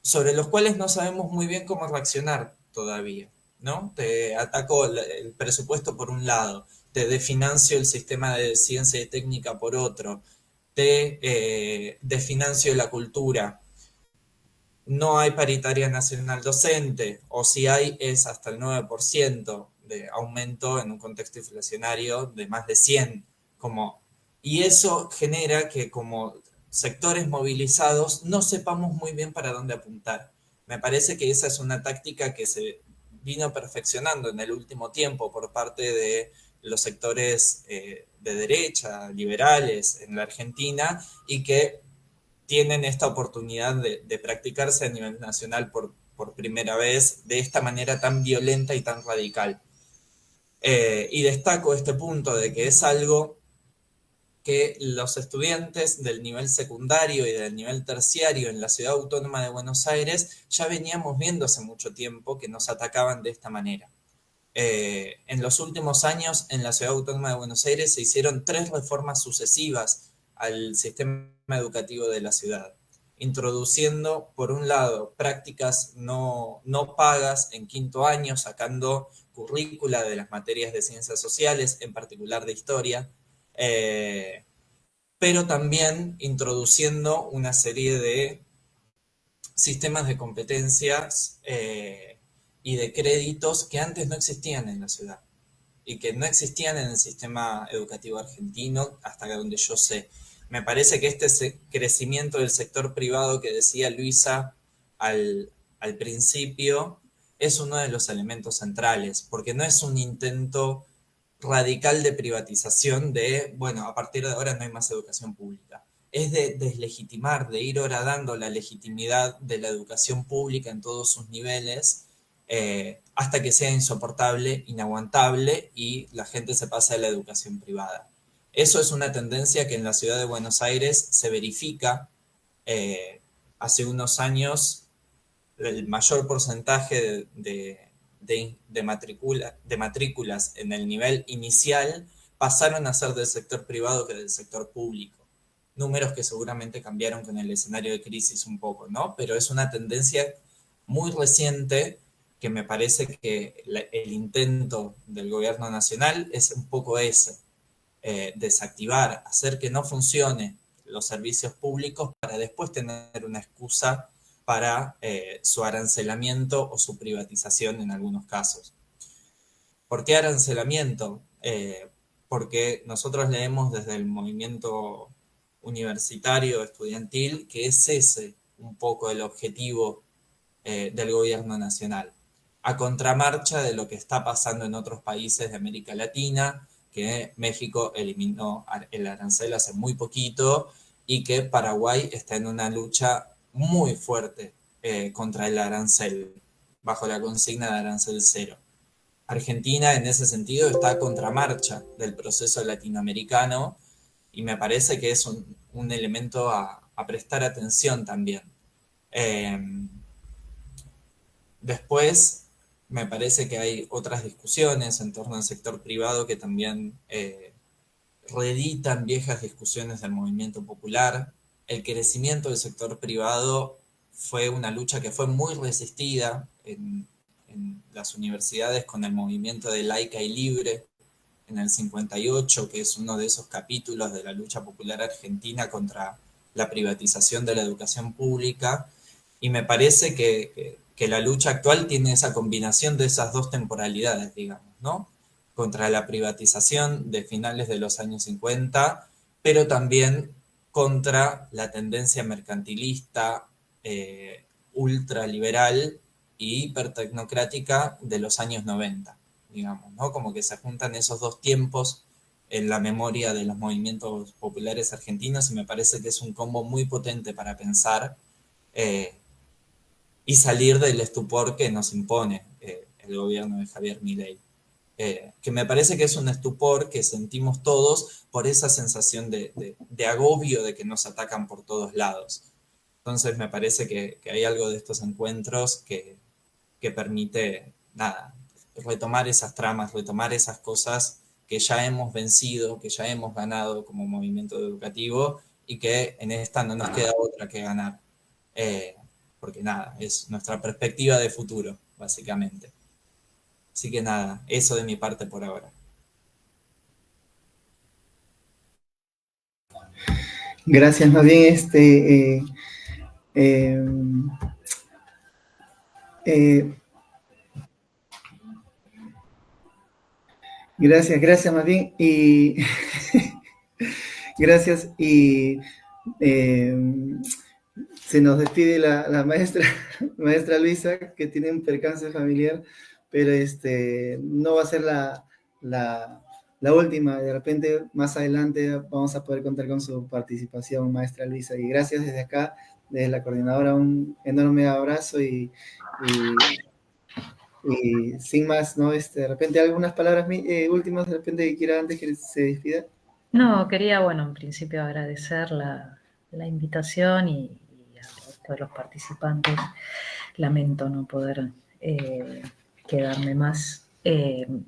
sobre los cuales no sabemos muy bien cómo reaccionar todavía, ¿no? Te ataco el presupuesto por un lado, te desfinancio el sistema de ciencia y técnica por otro, te desfinancio la cultura. No hay paritaria nacional docente, o si hay es hasta el 9% de aumento en un contexto inflacionario de más de 100, y eso genera que como sectores movilizados no sepamos muy bien para dónde apuntar. Me parece que esa es una táctica que se vino perfeccionando en el último tiempo por parte de los sectores de derecha, liberales en la Argentina, y que tienen esta oportunidad de practicarse a nivel nacional por primera vez de esta manera tan violenta y tan radical. Y destaco este punto de que es algo que los estudiantes del nivel secundario y del nivel terciario en la Ciudad Autónoma de Buenos Aires ya veníamos viendo hace mucho tiempo que nos atacaban de esta manera. En los últimos años en la Ciudad Autónoma de Buenos Aires se hicieron 3 reformas sucesivas al sistema educativo de la ciudad, introduciendo, por un lado, prácticas no pagas en quinto año, sacando currícula de las materias de ciencias sociales, en particular de historia, pero también introduciendo una serie de sistemas de competencias y de créditos que antes no existían en la ciudad y que no existían en el sistema educativo argentino hasta donde yo sé. Me parece que este crecimiento del sector privado que decía Luisa al principio es uno de los elementos centrales, porque no es un intento radical de privatización de, bueno, a partir de ahora no hay más educación pública. Es de deslegitimar, de ir horadando la legitimidad de la educación pública en todos sus niveles, hasta que sea insoportable, inaguantable y la gente se pase a la educación privada. Eso es una tendencia que en la ciudad de Buenos Aires se verifica. Hace unos años el mayor porcentaje de matrículas en el nivel inicial pasaron a ser del sector privado que del sector público. Números que seguramente cambiaron con el escenario de crisis un poco, ¿no? Pero es una tendencia muy reciente que me parece que el intento del gobierno nacional es un poco ese, desactivar, hacer que no funcione los servicios públicos para después tener una excusa para su arancelamiento o su privatización en algunos casos. ¿Por qué arancelamiento? Porque nosotros leemos desde el movimiento universitario, estudiantil, que es ese un poco el objetivo del gobierno nacional, a contramarcha de lo que está pasando en otros países de América Latina, que México eliminó el arancel hace muy poquito y que Paraguay está en una lucha muy fuerte contra el arancel, bajo la consigna de arancel cero. Argentina en ese sentido está a contramarcha del proceso latinoamericano y me parece que es un elemento a prestar atención también. Después, me parece que hay otras discusiones en torno al sector privado que también reeditan viejas discusiones del movimiento popular. El crecimiento del sector privado fue una lucha que fue muy resistida en las universidades con el movimiento de laica y libre en el 58, que es uno de esos capítulos de la lucha popular argentina contra la privatización de la educación pública, y me parece que la lucha actual tiene esa combinación de esas dos temporalidades, digamos, ¿no? Contra la privatización de finales de los años 50, pero también contra la tendencia mercantilista ultraliberal y hipertecnocrática de los años 90, digamos, ¿no? Como que se juntan esos dos tiempos en la memoria de los movimientos populares argentinos, y me parece que es un combo muy potente para pensar y salir del estupor que nos impone el gobierno de Javier Milei. Que me parece que es un estupor que sentimos todos por esa sensación de agobio de que nos atacan por todos lados. Entonces me parece que hay algo de estos encuentros que permite, nada, retomar esas tramas, retomar esas cosas que ya hemos vencido, que ya hemos ganado como movimiento educativo, y que en esta no nos queda otra que ganar. Porque nada, es nuestra perspectiva de futuro, básicamente. Así que nada, eso de mi parte por ahora. Gracias, más bien, gracias más bien, y gracias, y se nos despide la maestra Luisa, que tiene un percance familiar, pero no va a ser la última. De repente, más adelante, vamos a poder contar con su participación, maestra Luisa. Y gracias desde acá, desde la coordinadora, un enorme abrazo, y sin más, ¿no? De repente, algunas palabras últimas, de repente, que quiera antes que se despida. No, quería, bueno, en principio agradecer la invitación y a todos los participantes. Lamento no poder quedarme más.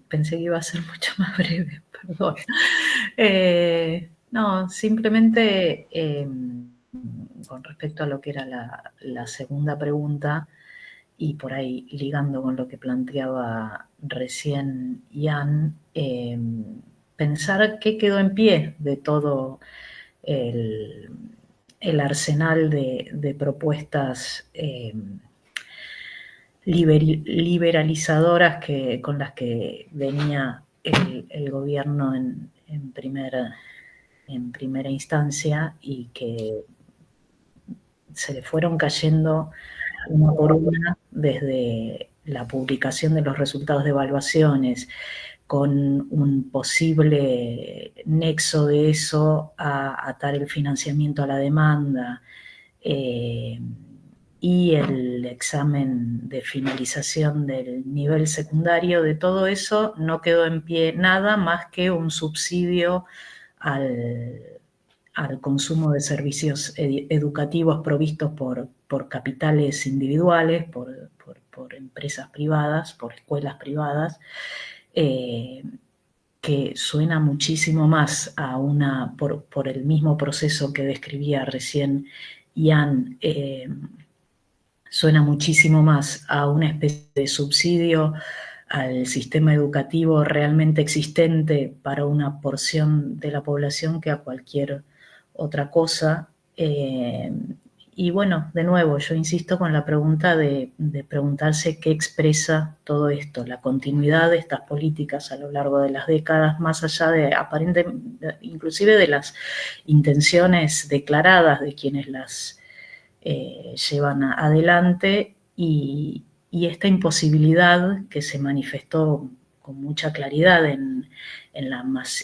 Pensé que iba a ser mucho más breve, perdón. No, simplemente con respecto a lo que era la segunda pregunta, y por ahí ligando con lo que planteaba recién Ian, pensar qué quedó en pie de todo el arsenal de propuestas liberalizadoras con las que venía el gobierno en primera instancia, y que se le fueron cayendo una por una desde la publicación de los resultados de evaluaciones, con un posible nexo de eso a atar el financiamiento a la demanda, y el examen de finalización del nivel secundario. De todo eso no quedó en pie nada más que un subsidio al consumo de servicios educativos provistos por capitales individuales, por empresas privadas, por escuelas privadas, que suena muchísimo más a por el mismo proceso que describía recién Ian, suena muchísimo más a una especie de subsidio al sistema educativo realmente existente para una porción de la población que a cualquier otra cosa. Y bueno, de nuevo, yo insisto con la pregunta de preguntarse qué expresa todo esto, la continuidad de estas políticas a lo largo de las décadas, más allá de inclusive de las intenciones declaradas de quienes las llevan adelante, y esta imposibilidad que se manifestó con mucha claridad en la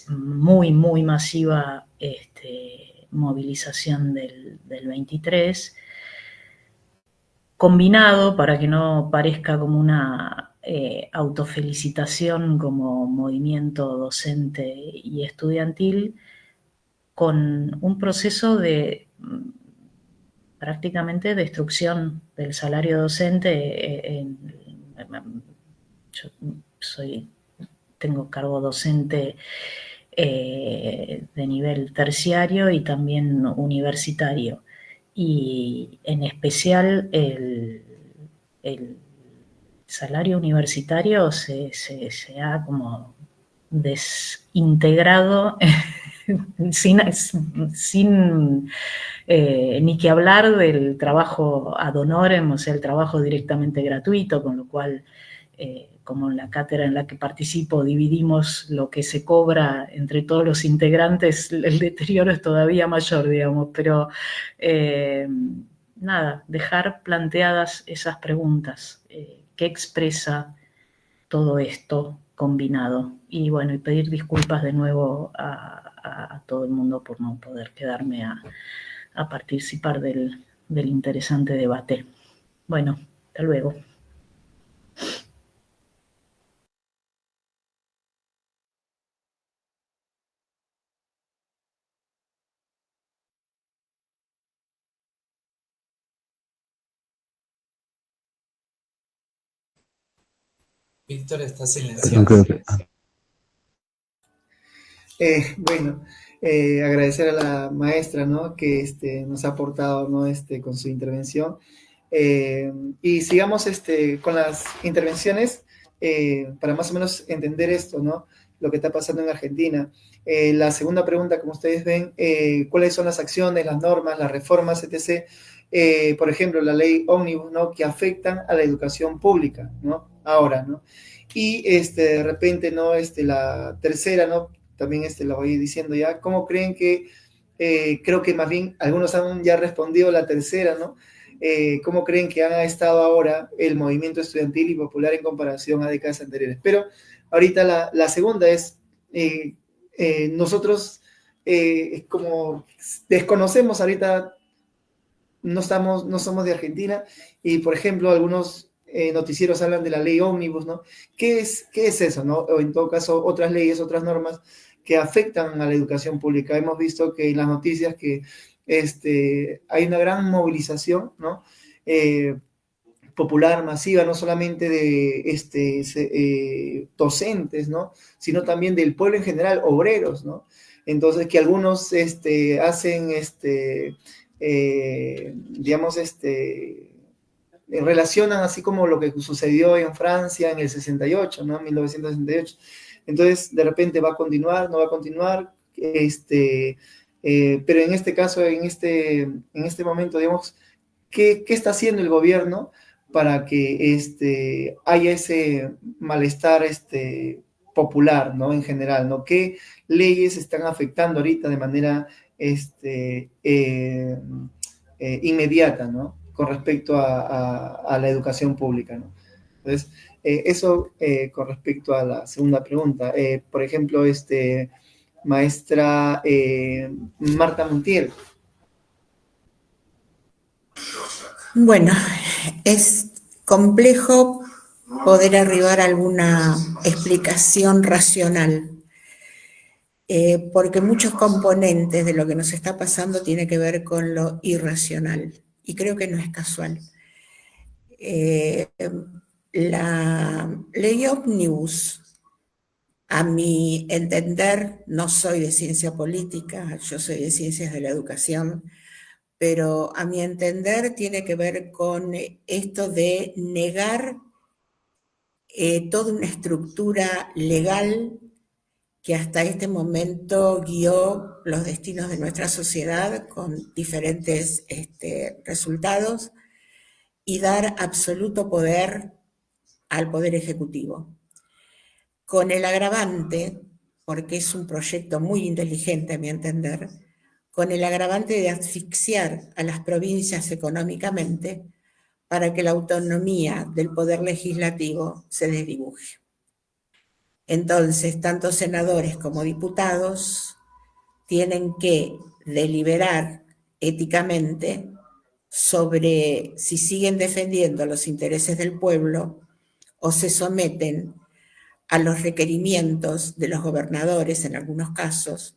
muy, muy masiva movilización del 23, combinado, para que no parezca como una autofelicitación como movimiento docente y estudiantil, con un proceso de prácticamente destrucción del salario docente. Yo tengo cargo docente de nivel terciario y también universitario, y en especial el salario universitario se ha como desintegrado sin ni que hablar del trabajo ad honorem, o sea, el trabajo directamente gratuito, con lo cual, como en la cátedra en la que participo, dividimos lo que se cobra entre todos los integrantes, el deterioro es todavía mayor, digamos, pero nada, dejar planteadas esas preguntas. ¿Qué expresa todo esto combinado? Y bueno, y pedir disculpas de nuevo a todo el mundo por no poder quedarme a participar del interesante debate. Bueno, hasta luego. Víctor está Yo silenciado. creo que, Bueno, agradecer a la maestra, ¿no? Que nos ha aportado, ¿no? Con su intervención. Y sigamos con las intervenciones para más o menos entender esto, ¿no? Lo que está pasando en Argentina. La segunda pregunta, como ustedes ven, ¿cuáles son las acciones, las normas, las reformas, etc.? Por ejemplo, la ley ómnibus, ¿no? Que afectan a la educación pública, ¿no? Ahora, ¿no? Y de repente, ¿no? La tercera, ¿no? También lo voy diciendo ya. ¿Cómo creen que, creo que más bien algunos han ya respondido la tercera, ¿no? ¿Cómo creen que han estado ahora el movimiento estudiantil y popular en comparación a décadas anteriores? Pero ahorita la segunda es, nosotros como desconocemos ahorita, no somos de Argentina, y por ejemplo algunos noticieros hablan de la ley ómnibus, ¿no? ¿Qué es eso, no? O en todo caso otras leyes, otras normas que afectan a la educación pública. Hemos visto que en las noticias que hay una gran movilización, ¿no? Popular, masiva, no solamente de docentes, ¿no? Sino también del pueblo en general, obreros, ¿no? Entonces, que algunos hacen, digamos, relacionan así como lo que sucedió en Francia en el 68, ¿no? 1968. Entonces, de repente va a continuar, no va a continuar, pero en este caso, en este momento, digamos, ¿qué está haciendo el gobierno para que haya ese malestar popular, ¿no? En general, ¿no? ¿Qué leyes están afectando ahorita de manera inmediata, ¿no? Con respecto a la educación pública, ¿no? Entonces, eso con respecto a la segunda pregunta. Por ejemplo, maestra Marta Montiel. Bueno, es complejo poder arribar a alguna explicación racional, porque muchos componentes de lo que nos está pasando tiene que ver con lo irracional, y creo que no es casual. La ley ómnibus, a mi entender, no soy de ciencia política, yo soy de ciencias de la educación, pero a mi entender tiene que ver con esto de negar toda una estructura legal que hasta este momento guió los destinos de nuestra sociedad con diferentes resultados, y dar absoluto poder al Poder Ejecutivo. Con el agravante, porque es un proyecto muy inteligente a mi entender, con el agravante de asfixiar a las provincias económicamente para que la autonomía del Poder Legislativo se desdibuje. Entonces, tanto senadores como diputados tienen que deliberar éticamente sobre si siguen defendiendo los intereses del pueblo o se someten a los requerimientos de los gobernadores, en algunos casos,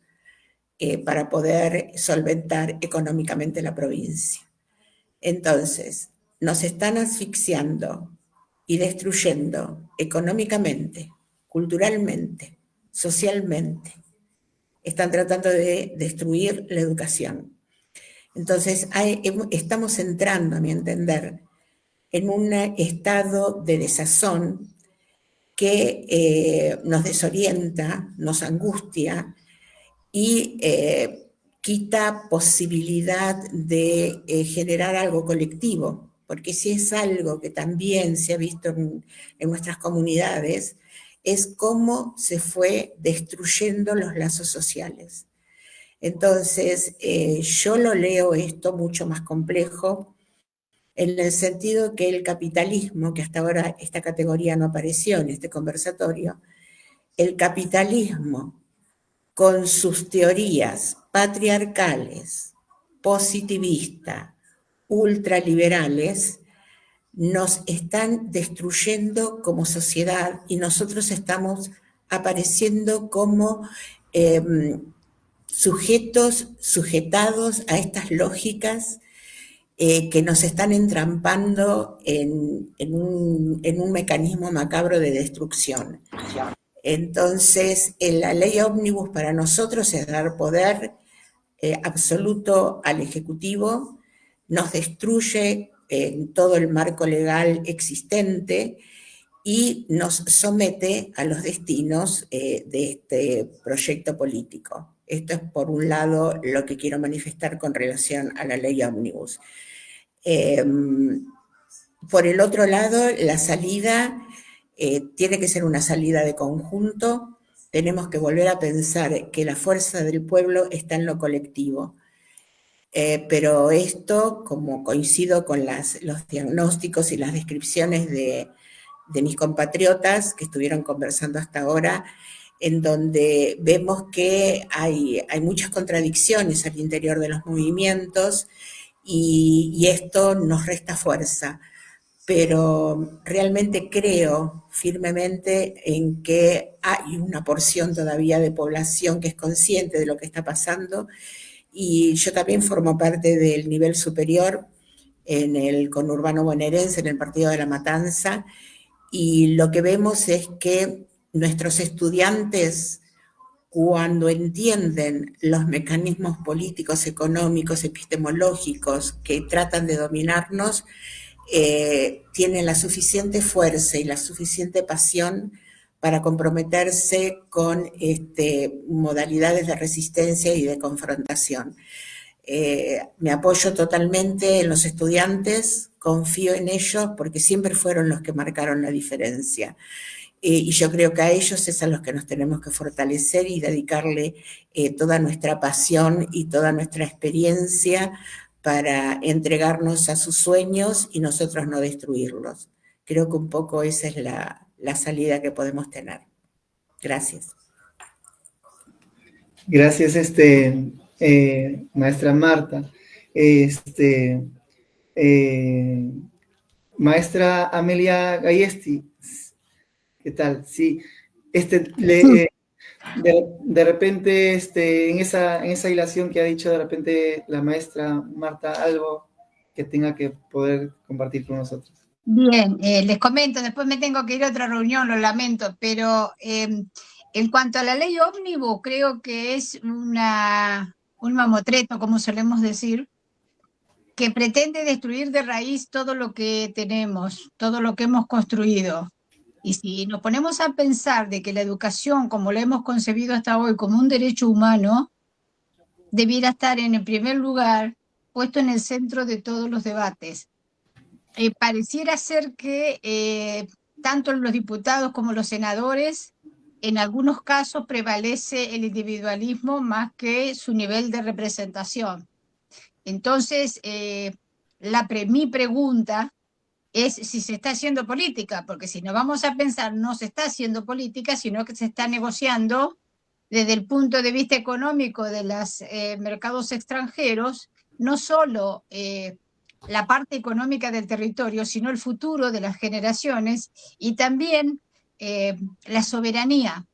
para poder solventar económicamente la provincia. Entonces, nos están asfixiando y destruyendo económicamente, culturalmente, socialmente. Están tratando de destruir la educación. Entonces, estamos entrando, a mi entender, en un estado de desazón que nos desorienta, nos angustia y quita posibilidad de generar algo colectivo, porque si es algo que también se ha visto en nuestras comunidades, es cómo se fue destruyendo los lazos sociales. Entonces, yo lo leo esto mucho más complejo en el sentido que el capitalismo, que hasta ahora esta categoría no apareció en este conversatorio, el capitalismo con sus teorías patriarcales, positivistas, ultraliberales, nos están destruyendo como sociedad y nosotros estamos apareciendo como sujetos sujetados a estas lógicas que nos están entrampando en un mecanismo macabro de destrucción. Entonces, la ley ómnibus para nosotros es dar poder absoluto al Ejecutivo, nos destruye en todo el marco legal existente y nos somete a los destinos de este proyecto político. Esto es, por un lado, lo que quiero manifestar con relación a la ley ómnibus. Por el otro lado, la salida tiene que ser una salida de conjunto. Tenemos que volver a pensar que la fuerza del pueblo está en lo colectivo. Pero esto, como coincido con los diagnósticos y las descripciones de mis compatriotas que estuvieron conversando hasta ahora, en donde vemos que hay muchas contradicciones al interior de los movimientos y esto nos resta fuerza. Pero realmente creo firmemente en que hay una porción todavía de población que es consciente de lo que está pasando, y yo también formo parte del nivel superior en el conurbano bonaerense, en el Partido de la Matanza, y lo que vemos es que nuestros estudiantes, cuando entienden los mecanismos políticos, económicos, epistemológicos que tratan de dominarnos, tienen la suficiente fuerza y la suficiente pasión para comprometerse con modalidades de resistencia y de confrontación. Me apoyo totalmente en los estudiantes, confío en ellos porque siempre fueron los que marcaron la diferencia. Y yo creo que a ellos es a los que nos tenemos que fortalecer y dedicarle toda nuestra pasión y toda nuestra experiencia para entregarnos a sus sueños y nosotros no destruirlos. Creo que un poco esa es la salida que podemos tener. Gracias. Gracias, maestra Marta. Maestra Amelia Gallesti, ¿qué tal? Sí, de repente, en esa hilación que ha dicho de repente la maestra Marta, algo que tenga que poder compartir con nosotros. Bien, les comento, después me tengo que ir a otra reunión, lo lamento, pero en cuanto a la ley ómnibus, creo que es un mamotreto, como solemos decir, que pretende destruir de raíz todo lo que tenemos, todo lo que hemos construido. Y si nos ponemos a pensar de que la educación, como la hemos concebido hasta hoy, como un derecho humano, debiera estar en el primer lugar, puesto en el centro de todos los debates. Pareciera ser que tanto los diputados como los senadores, en algunos casos prevalece el individualismo más que su nivel de representación. Entonces, mi pregunta es si se está haciendo política, porque si no vamos a pensar, no se está haciendo política, sino que se está negociando desde el punto de vista económico de los mercados extranjeros, no solo la parte económica del territorio, sino el futuro de las generaciones y también la soberanía.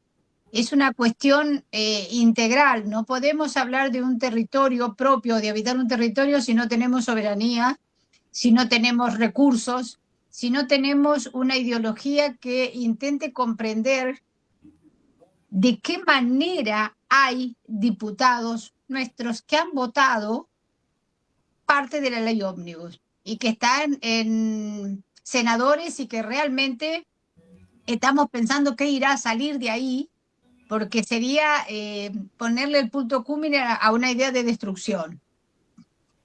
Es una cuestión integral, no podemos hablar de un territorio propio, de habitar un territorio si no tenemos soberanía, si no tenemos recursos, si no tenemos una ideología que intente comprender de qué manera hay diputados nuestros que han votado parte de la ley ómnibus y que están en senadores y que realmente estamos pensando qué irá a salir de ahí, porque sería ponerle el punto cúmine a una idea de destrucción.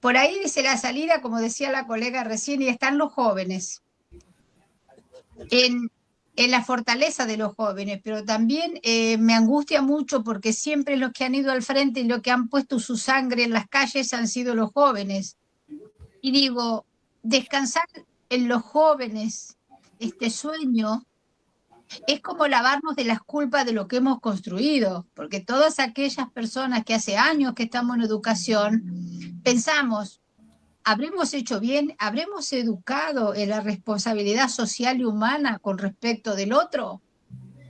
Por ahí dice la salida, como decía la colega recién, y están los jóvenes, en la fortaleza de los jóvenes, pero también me angustia mucho porque siempre los que han ido al frente y los que han puesto su sangre en las calles han sido los jóvenes. Y digo, descansar en los jóvenes este sueño es como lavarnos de las culpas de lo que hemos construido, porque todas aquellas personas que hace años que estamos en educación, pensamos, ¿habremos hecho bien? ¿Habremos educado en la responsabilidad social y humana con respecto del otro?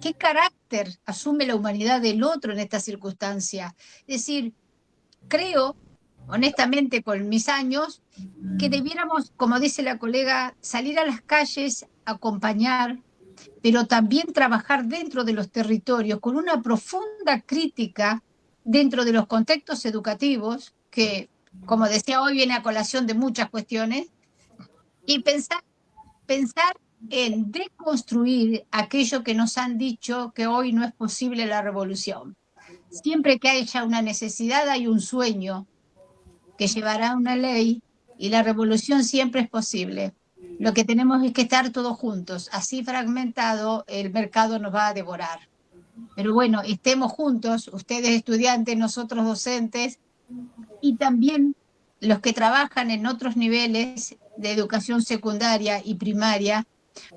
¿Qué carácter asume la humanidad del otro en esta circunstancia? Es decir, creo, honestamente, con mis años, que debiéramos, como dice la colega, salir a las calles, acompañar, pero también trabajar dentro de los territorios con una profunda crítica dentro de los contextos educativos, que, como decía hoy, viene a colación de muchas cuestiones, y pensar en deconstruir aquello que nos han dicho que hoy no es posible la revolución. Siempre que haya una necesidad, hay un sueño que llevará a una ley y la revolución siempre es posible. Lo que tenemos es que estar todos juntos. Así fragmentado, el mercado nos va a devorar. Pero bueno, estemos juntos, ustedes estudiantes, nosotros docentes, y también los que trabajan en otros niveles de educación secundaria y primaria,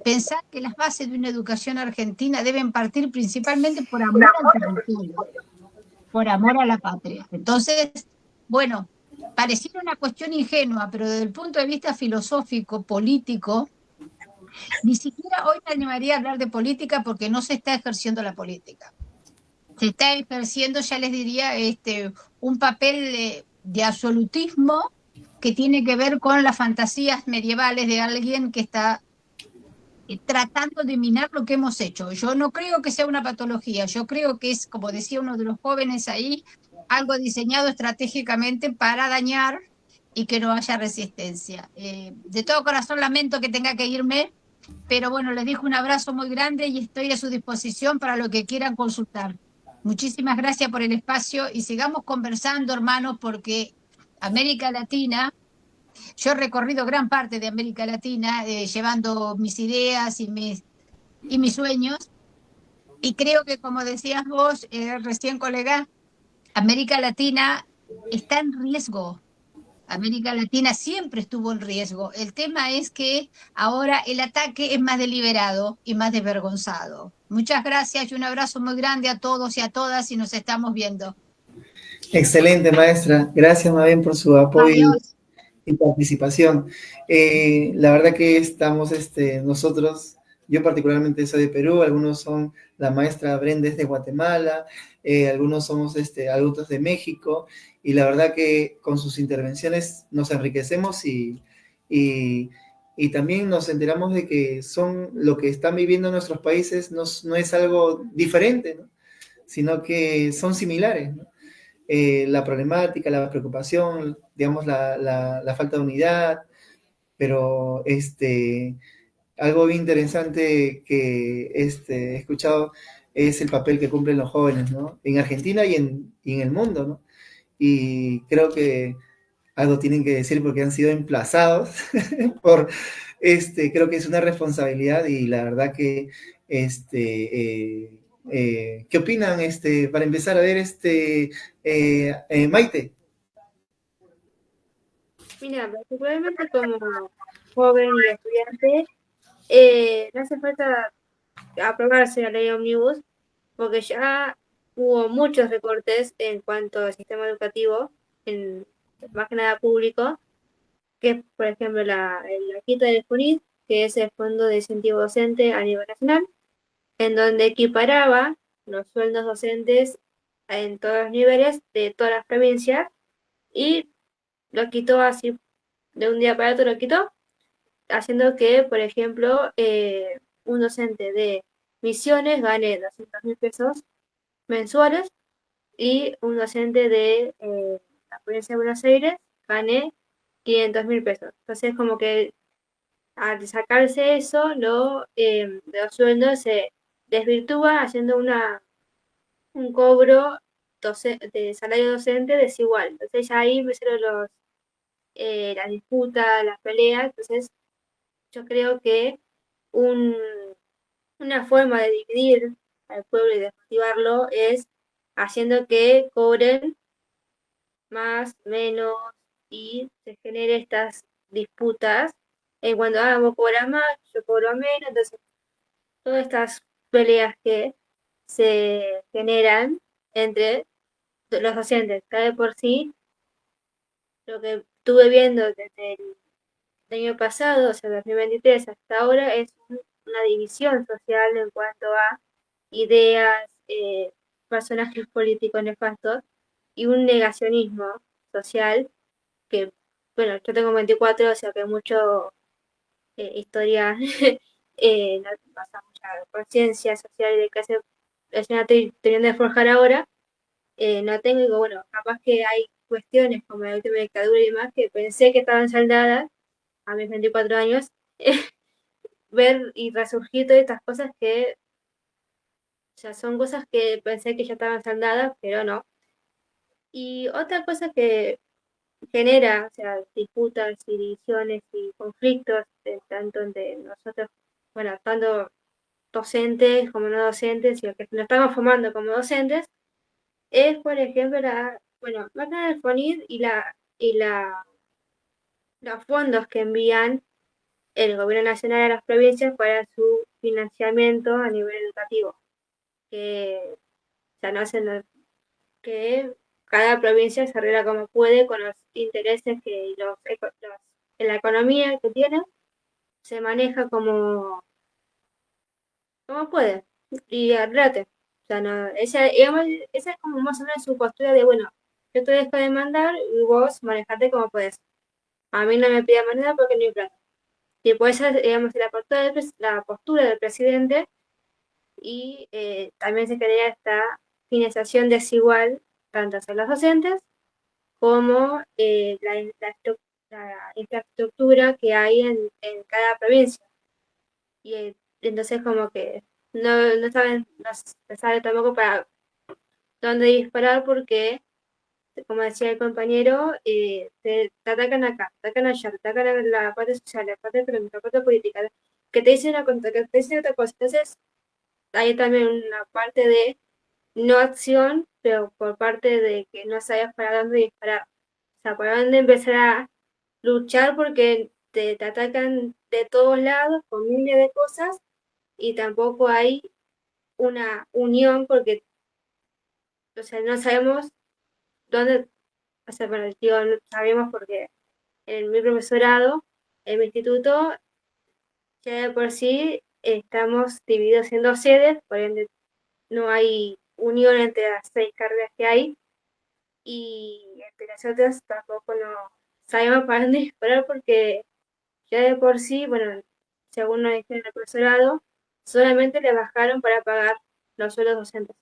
pensar que las bases de una educación argentina deben partir principalmente por amor al territorio, por amor a la patria. Entonces, bueno, pareciera una cuestión ingenua, pero desde el punto de vista filosófico, político, ni siquiera hoy me animaría a hablar de política porque no se está ejerciendo la política. Se está ejerciendo, ya les diría, un papel de absolutismo que tiene que ver con las fantasías medievales de alguien que está tratando de minar lo que hemos hecho. Yo no creo que sea una patología, yo creo que es, como decía uno de los jóvenes ahí, algo diseñado estratégicamente para dañar y que no haya resistencia. De todo corazón lamento que tenga que irme, pero bueno, les dejo un abrazo muy grande y estoy a su disposición para lo que quieran consultar. Muchísimas gracias por el espacio y sigamos conversando, hermanos, porque América Latina, yo he recorrido gran parte de América Latina llevando mis ideas y mis sueños, y creo que, como decías vos, recién colega, América Latina está en riesgo. América Latina siempre estuvo en riesgo. El tema es que ahora el ataque es más deliberado y más desvergonzado. Muchas gracias y un abrazo muy grande a todos y a todas y nos estamos viendo. Excelente, maestra. Gracias más bien por su apoyo Adiós. y participación. La verdad que estamos nosotros, yo particularmente soy de Perú, algunos son la maestra Brenda es de Guatemala, algunos somos adultos de México, y la verdad que con sus intervenciones nos enriquecemos y también nos enteramos de que son lo que están viviendo nuestros países no es algo diferente, ¿no? Sino que son similares, ¿no? La problemática, la preocupación, digamos, la falta de unidad, pero algo bien interesante que he escuchado es el papel que cumplen los jóvenes, ¿no? En Argentina y en el mundo, ¿no? Y creo que algo tienen que decir porque han sido emplazados por, creo que es una responsabilidad y la verdad que, ¿qué opinan, para empezar a ver, Maite? Mira, particularmente como joven y estudiante, no hace falta aprobarse la ley Omnibus, porque ya hubo muchos recortes en cuanto al sistema educativo, más que nada público, que es, por ejemplo, la quita del FONIT, que es el Fondo de Incentivo Docente a nivel nacional, en donde equiparaba los sueldos docentes en todos los niveles de todas las provincias y lo quitó así, de un día para otro lo quitó, haciendo que, por ejemplo, un docente de Misiones gane 200.000 pesos mensuales y un docente de la provincia de Buenos Aires gane 500.000 pesos. Entonces, como que al sacarse eso, de los sueldos se desvirtúa haciendo un cobro de salario docente desigual. Entonces, ya ahí empezaron las disputas, las peleas. Entonces, yo creo que un, una forma de dividir al pueblo y desmotivarlo es haciendo que cobren más, menos y se genere estas disputas cuando vos cobras más, yo cobro menos, entonces todas estas peleas que se generan entre los docentes, cada de por sí, lo que estuve viendo desde el año pasado, o sea, 2023 hasta ahora, es una división social en cuanto a ideas, personajes políticos nefastos y un negacionismo social que, bueno, yo tengo 24, o sea que mucho historia, no pasa mucha conciencia social y de clase, la estoy teniendo de forjar ahora, no tengo, digo, bueno, capaz que hay cuestiones como la última dictadura y demás que pensé que estaban saldadas a mis 24 años, ver y resurgir todas estas cosas que ya son cosas que pensé que ya estaban saldadas, pero no. Y otra cosa que genera, o sea, disputas y divisiones y conflictos, tanto entre nosotros, bueno, tanto docentes como no docentes, y los que nos estamos formando como docentes, es, por ejemplo, bueno, más que nada el FONID y los fondos que envían el gobierno nacional a las provincias para su financiamiento a nivel educativo, que ya no hacen que cada provincia se arregla como puede con los intereses que en la economía que tiene, se maneja como puede y arreglate. O sea, no, digamos, esa es como más o menos su postura de, bueno, yo te dejo de mandar y vos manejate como puedes. A mí no me pida más nada porque no hay plata. Y pues esa, digamos, la postura del presidente y también se crea esta financiación desigual tanto hacia los docentes como la infraestructura que hay en cada provincia. Y entonces como que no saben, no se sabe tampoco para dónde disparar porque, como decía el compañero, te atacan acá, te atacan allá, te atacan a la parte social, la parte económica, la parte política, que te dicen una cosa, que te dicen otra cosa. Entonces hay también una parte de no acción, pero por parte de que no sabes para dónde disparar. O sea, para dónde empezar a luchar porque te atacan de todos lados con miles de cosas y tampoco hay una unión porque, o sea, no sabemos dónde, o sea, bueno, digo, no sabemos porque en mi profesorado, en mi instituto, ya de por sí estamos divididos en dos sedes, por ende no hay unión entre las 6 carreras que hay y entre las otras tampoco no sabemos para dónde disparar porque ya de por sí, bueno, según nos dijeron el profesorado, solamente le bajaron para pagar los sueldos docentes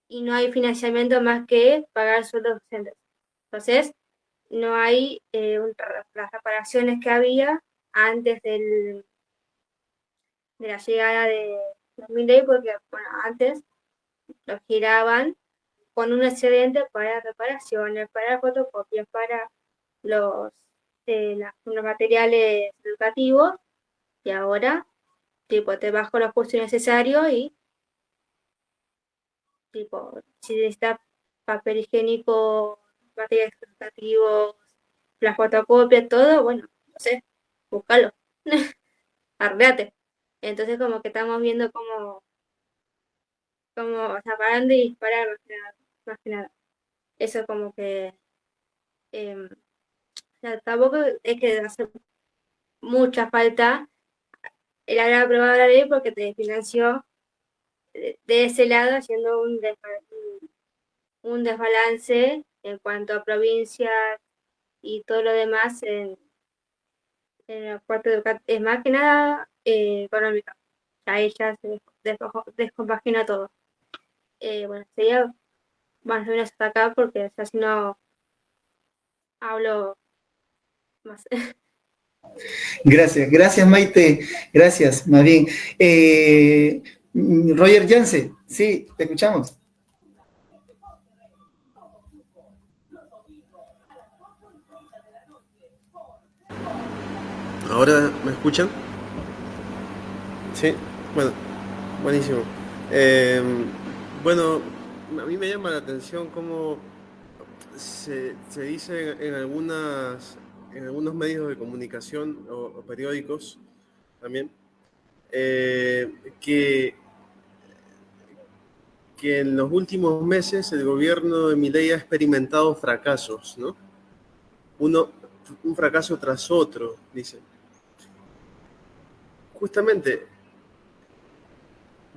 y no hay financiamiento más que pagar sueldos docentes. Entonces, no hay las reparaciones que había antes de la llegada de 2010, porque bueno, antes los giraban con un excedente para reparaciones, para fotocopias, para los, los materiales educativos, y ahora, tipo, te bajo los costos necesarios y, tipo, si necesitas papel higiénico, materiales educativos, las fotocopias, todo, bueno, no sé, búscalo, arreglate. Entonces, como que estamos viendo o sea, paran de disparar más que nada. Eso como que o sea, tampoco es que hace mucha falta el haber aprobado la ley porque te financió de ese lado haciendo un desbalance en cuanto a provincias y todo lo demás en la parte educativa, es más que nada económica. Ahí ya se descompagina todo. Bueno, sería más o menos hasta acá porque así no hablo más. Gracias, gracias Maite, gracias, más bien. Roger Yance, sí, te escuchamos. ¿Ahora me escuchan? Sí, bueno, buenísimo. Bueno, a mí me llama la atención cómo se dice en algunas en algunos medios de comunicación o periódicos también, que en los últimos meses el gobierno de Milei ha experimentado fracasos, ¿no? Un fracaso tras otro, dice. Justamente,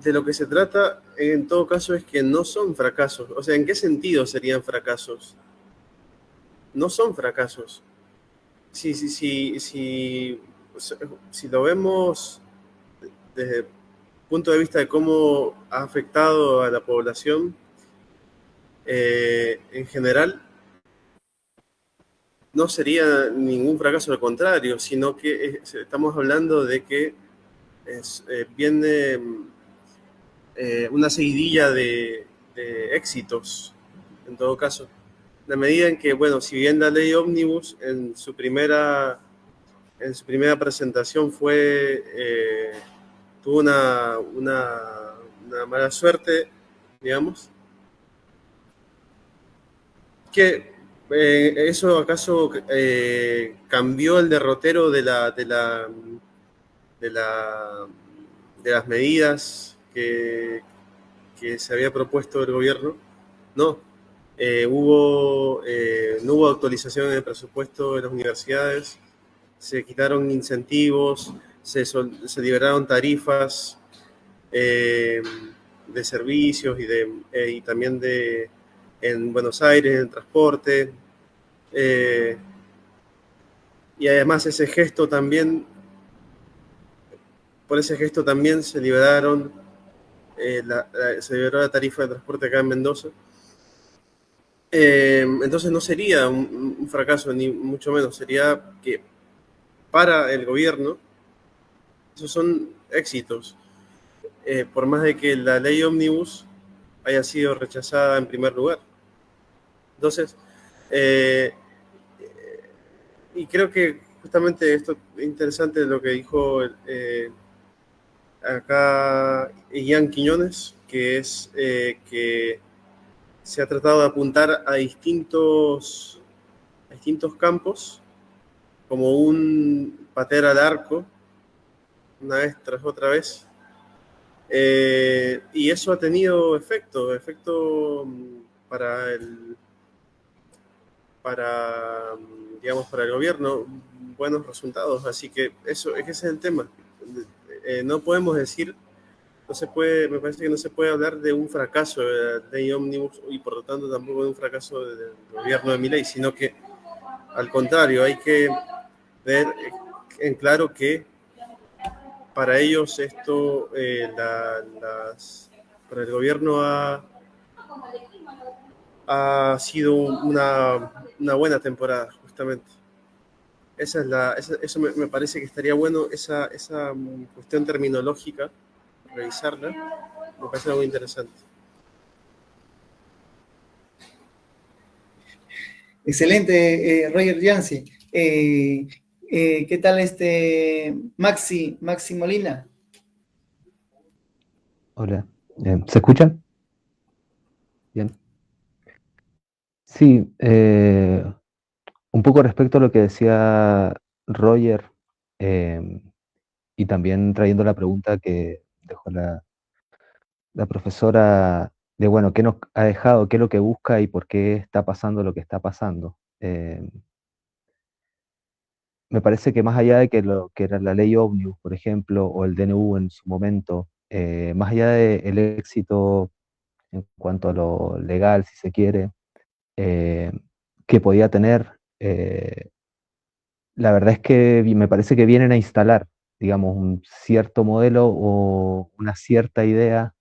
de lo que se trata en todo caso es que no son fracasos. O sea, ¿en qué sentido serían fracasos? No son fracasos. Si lo vemos desde el punto de vista de cómo ha afectado a la población en general, no sería ningún fracaso, al contrario, sino que estamos hablando de que viene una seguidilla de éxitos, en todo caso. La medida en que, bueno, si bien la ley Ómnibus en su primera presentación tuvo una mala suerte, digamos, que ¿eso acaso cambió el derrotero de las medidas que se había propuesto el gobierno? No. No hubo actualización en el presupuesto de las universidades, se quitaron incentivos, se liberaron tarifas de servicios y también en Buenos Aires, en transporte. Y además por ese gesto también se liberaron se liberó la tarifa de transporte acá en Mendoza. Entonces no sería un fracaso, ni mucho menos. Sería que para el gobierno esos son éxitos. Por más de que la ley Ómnibus haya sido rechazada en primer lugar. Entonces, y creo que justamente esto es interesante lo que dijo acá Ian Quiñones, que es que se ha tratado de apuntar a distintos campos, como un patear al arco, una vez tras otra vez. Y eso ha tenido efecto para el gobierno, buenos resultados. Así que ese es el tema. No podemos decir, me parece que no se puede hablar de un fracaso de la ley Ómnibus y por lo tanto tampoco de un fracaso del gobierno de Milei, sino que al contrario, hay que ver en claro que para ellos esto, para el gobierno ha sido una buena temporada, justamente. Eso me parece que estaría bueno, esa cuestión terminológica, revisarla, me parece muy interesante. Excelente, Roger Yancy. ¿Qué tal Maxi Molina? Hola, ¿se escucha? Bien. Sí, un poco respecto a lo que decía Roger, y también trayendo la pregunta que dejó la profesora de, bueno, qué nos ha dejado, qué es lo que busca y por qué está pasando lo que está pasando. Me parece que más allá de que lo que era la ley Ómnibus, por ejemplo, o el DNU en su momento, más allá del éxito en cuanto a lo legal, si se quiere, que podía tener, la verdad es que me parece que vienen a instalar, digamos, un cierto modelo o una cierta idea,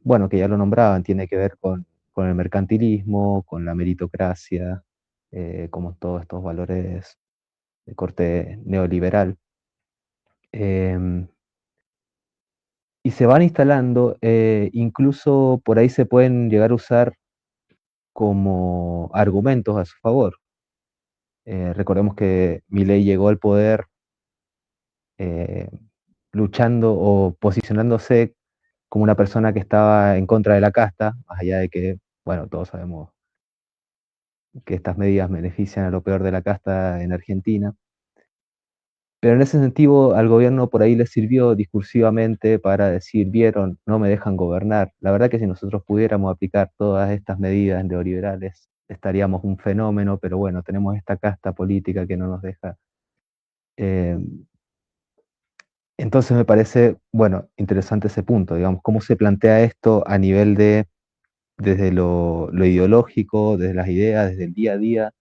bueno, que ya lo nombraban, tiene que ver con el mercantilismo, con la meritocracia, como todos estos valores de corte neoliberal. Y se van instalando, incluso por ahí se pueden llegar a usar como argumentos a su favor. Recordemos que Milei llegó al poder luchando o posicionándose como una persona que estaba en contra de la casta, más allá de que, bueno, todos sabemos que estas medidas benefician a lo peor de la casta en Argentina. Pero en ese sentido al gobierno por ahí le sirvió discursivamente para decir, vieron, no me dejan gobernar. La verdad que si nosotros pudiéramos aplicar todas estas medidas neoliberales, estaríamos un fenómeno, pero bueno, tenemos esta casta política que no nos deja. Entonces me parece, bueno, interesante ese punto, digamos, cómo se plantea esto a nivel de, desde lo ideológico, desde las ideas, desde el día a día,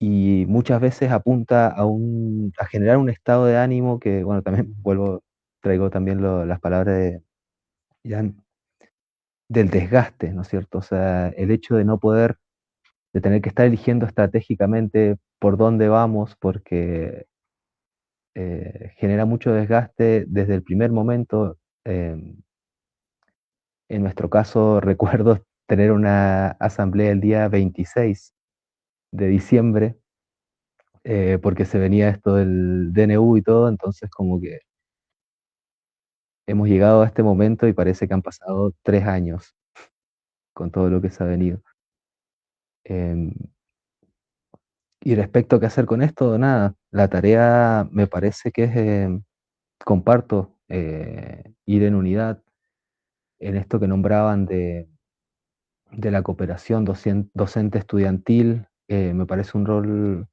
y muchas veces apunta a generar un estado de ánimo que, bueno, también traigo también las palabras de Jan, del desgaste, ¿no es cierto? O sea, el hecho de no poder, de tener que estar eligiendo estratégicamente por dónde vamos, porque genera mucho desgaste desde el primer momento. En nuestro caso, recuerdo tener una asamblea el día 26 de diciembre, porque se venía esto del DNU y todo, entonces como que hemos llegado a este momento y parece que han pasado 3 años con todo lo que se ha venido. Em, y respecto a qué hacer con esto, nada, la tarea me parece que es, comparto, ir en unidad en esto que nombraban de la cooperación docente estudiantil. Me parece un rol,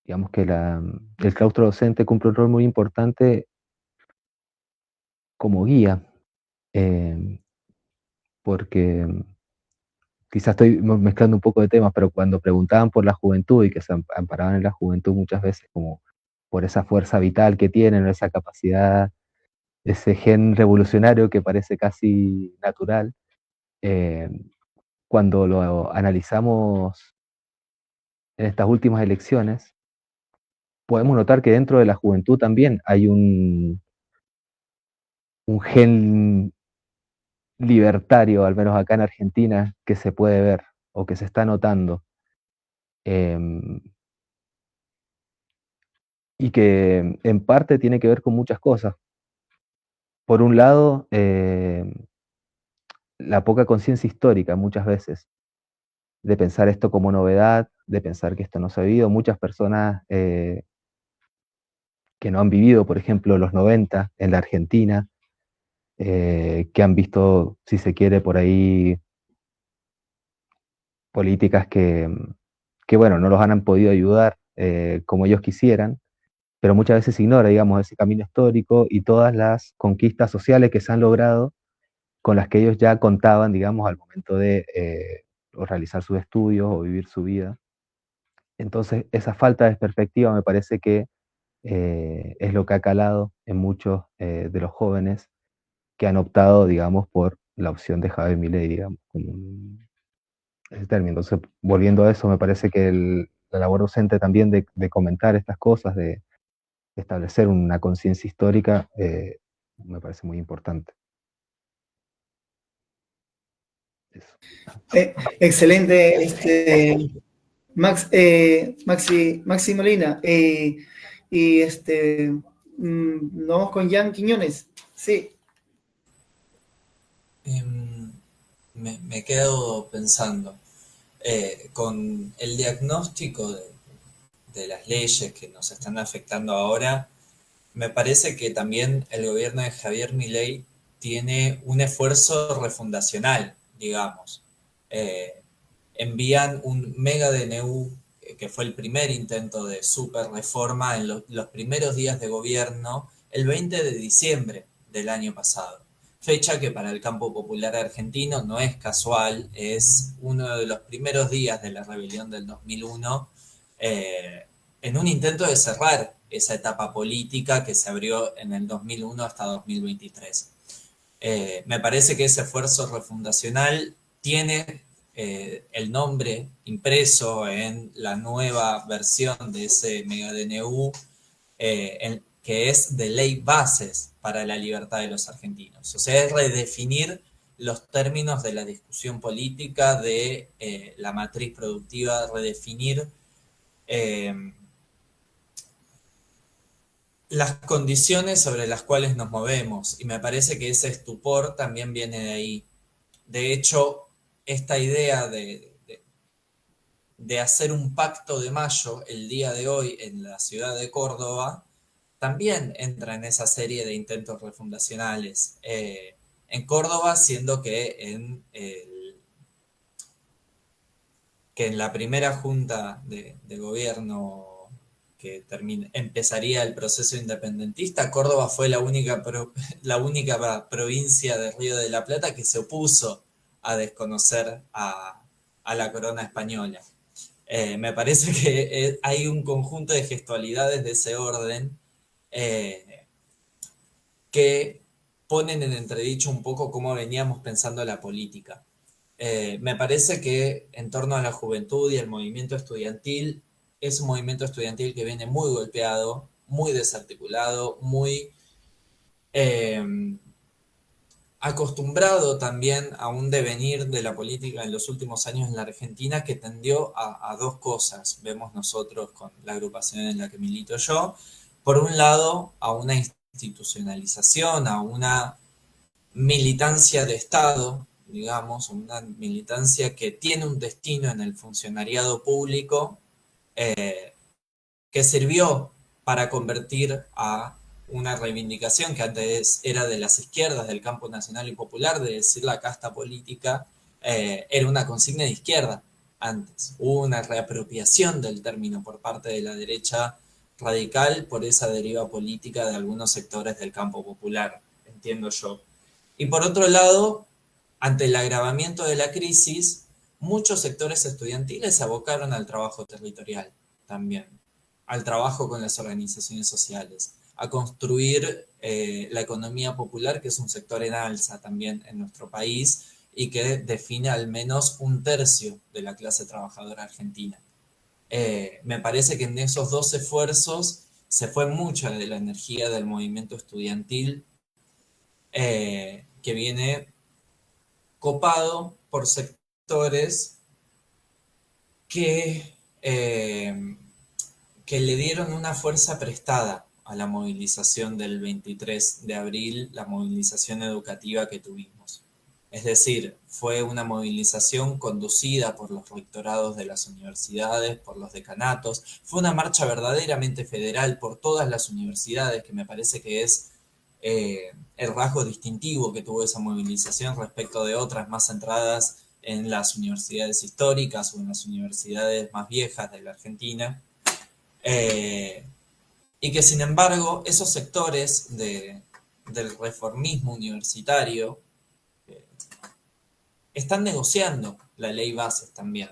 digamos que el claustro docente cumple un rol muy importante como guía, eh, porque quizás estoy mezclando un poco de temas, pero cuando preguntaban por la juventud y que se amparaban en la juventud muchas veces como por esa fuerza vital que tienen, esa capacidad, ese gen revolucionario que parece casi natural, eh, cuando lo analizamos en estas últimas elecciones, podemos notar que dentro de la juventud también hay un gen libertario, al menos acá en Argentina, que se puede ver o que se está notando. Y que en parte tiene que ver con muchas cosas. Por un lado, la poca conciencia histórica muchas veces, de pensar esto como novedad, de pensar que esto no se ha vivido. Muchas personas que no han vivido, por ejemplo, los 90 en la Argentina, que han visto, si se quiere, por ahí políticas que bueno, no los han podido ayudar como ellos quisieran, pero muchas veces se ignora, digamos, ese camino histórico y todas las conquistas sociales que se han logrado con las que ellos ya contaban, digamos, al momento de o realizar sus estudios o vivir su vida. Entonces, esa falta de perspectiva me parece que es lo que ha calado en muchos de los jóvenes que han optado, digamos, por la opción de Javier Milei, digamos, como ese término. Entonces, volviendo a eso, me parece que la labor docente también de comentar estas cosas, de establecer una conciencia histórica, me parece muy importante. Eso. Excelente, Maxi Molina. Y nos vamos con Jan Quiñones. Sí. Me quedo pensando, con el diagnóstico de las leyes que nos están afectando ahora, me parece que también el gobierno de Javier Milei tiene un esfuerzo refundacional, digamos. Envían un mega DNU, que fue el primer intento de super reforma en los primeros días de gobierno, el 20 de diciembre del año pasado. Fecha que para el campo popular argentino no es casual, es uno de los primeros días de la rebelión del 2001, en un intento de cerrar esa etapa política que se abrió en el 2001 hasta 2023. Me parece que ese esfuerzo refundacional tiene el nombre impreso en la nueva versión de ese mega DNU, que es de ley bases para la libertad de los argentinos. O sea, es redefinir los términos de la discusión política, de la matriz productiva, redefinir las condiciones sobre las cuales nos movemos. Y me parece que ese estupor también viene de ahí. De hecho, esta idea de hacer un pacto de mayo el día de hoy en la ciudad de Córdoba también entra en esa serie de intentos refundacionales. En Córdoba, siendo que en la primera junta de gobierno que empezaría el proceso independentista, Córdoba fue la única provincia de Río de la Plata que se opuso a desconocer a la corona española. Me parece que hay un conjunto de gestualidades de ese orden que ponen en entredicho un poco cómo veníamos pensando la política. Me parece que en torno a la juventud y el movimiento estudiantil, es un movimiento estudiantil que viene muy golpeado, muy desarticulado, muy acostumbrado también a un devenir de la política en los últimos años en la Argentina que tendió a dos cosas. Vemos nosotros con la agrupación en la que milito yo, por un lado a una institucionalización, a una militancia de Estado, digamos, una militancia que tiene un destino en el funcionariado público que sirvió para convertir a una reivindicación que antes era de las izquierdas, del campo nacional y popular, de decir la casta política, era una consigna de izquierda antes. Hubo una reapropiación del término por parte de la derecha radical por esa deriva política de algunos sectores del campo popular, entiendo yo. Y por otro lado, ante el agravamiento de la crisis, muchos sectores estudiantiles se abocaron al trabajo territorial también, al trabajo con las organizaciones sociales, a construir la economía popular, que es un sector en alza también en nuestro país y que define al menos un tercio de la clase trabajadora argentina. Me parece que en esos dos esfuerzos se fue mucha de la energía del movimiento estudiantil que viene copado por sectores que le dieron una fuerza prestada a la movilización del 23 de abril, la movilización educativa que tuvimos. Es decir, fue una movilización conducida por los rectorados de las universidades, por los decanatos, fue una marcha verdaderamente federal por todas las universidades, que me parece que es el rasgo distintivo que tuvo esa movilización respecto de otras más centradas en las universidades históricas o en las universidades más viejas de la Argentina. Y que sin embargo esos sectores del reformismo universitario están negociando la ley Bases también.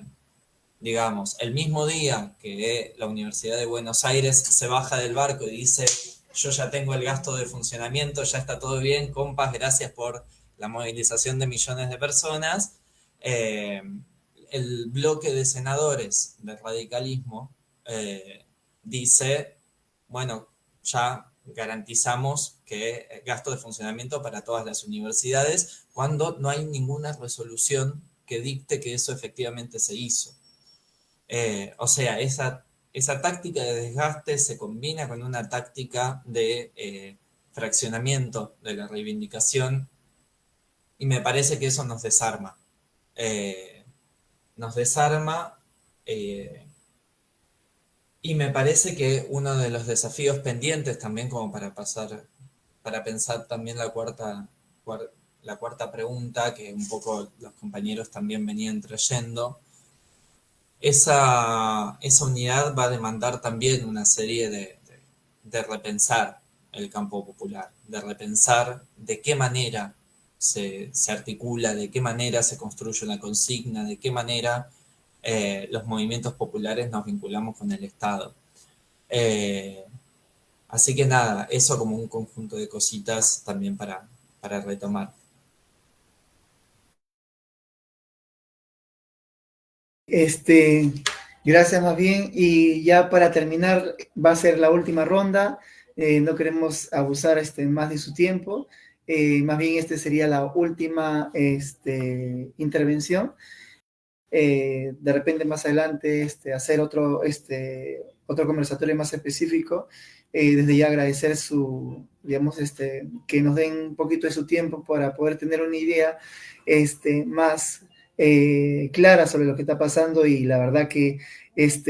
Digamos, el mismo día que la Universidad de Buenos Aires se baja del barco y dice: yo ya tengo el gasto de funcionamiento, ya está todo bien, compas, gracias por la movilización de millones de personas, el bloque de senadores del radicalismo dice: bueno, ya garantizamos que gasto de funcionamiento para todas las universidades, cuando no hay ninguna resolución que dicte que eso efectivamente se hizo. O sea, esa táctica de desgaste se combina con una táctica de fraccionamiento de la reivindicación, y me parece que eso nos desarma. Y me parece que uno de los desafíos pendientes también, como para pensar también la cuarta pregunta, que un poco los compañeros también venían trayendo, esa unidad va a demandar también una serie de repensar el campo popular, de repensar de qué manera se articula, de qué manera se construye una consigna, de qué manera los movimientos populares nos vinculamos con el Estado. Así que nada, eso como un conjunto de cositas también para retomar. Gracias más bien, y ya para terminar va a ser la última ronda. No queremos abusar más de su tiempo, más bien sería la última intervención. De repente más adelante hacer otro conversatorio más específico. Desde ya agradecer que nos den un poquito de su tiempo para poder tener una idea más clara sobre lo que está pasando, y la verdad que es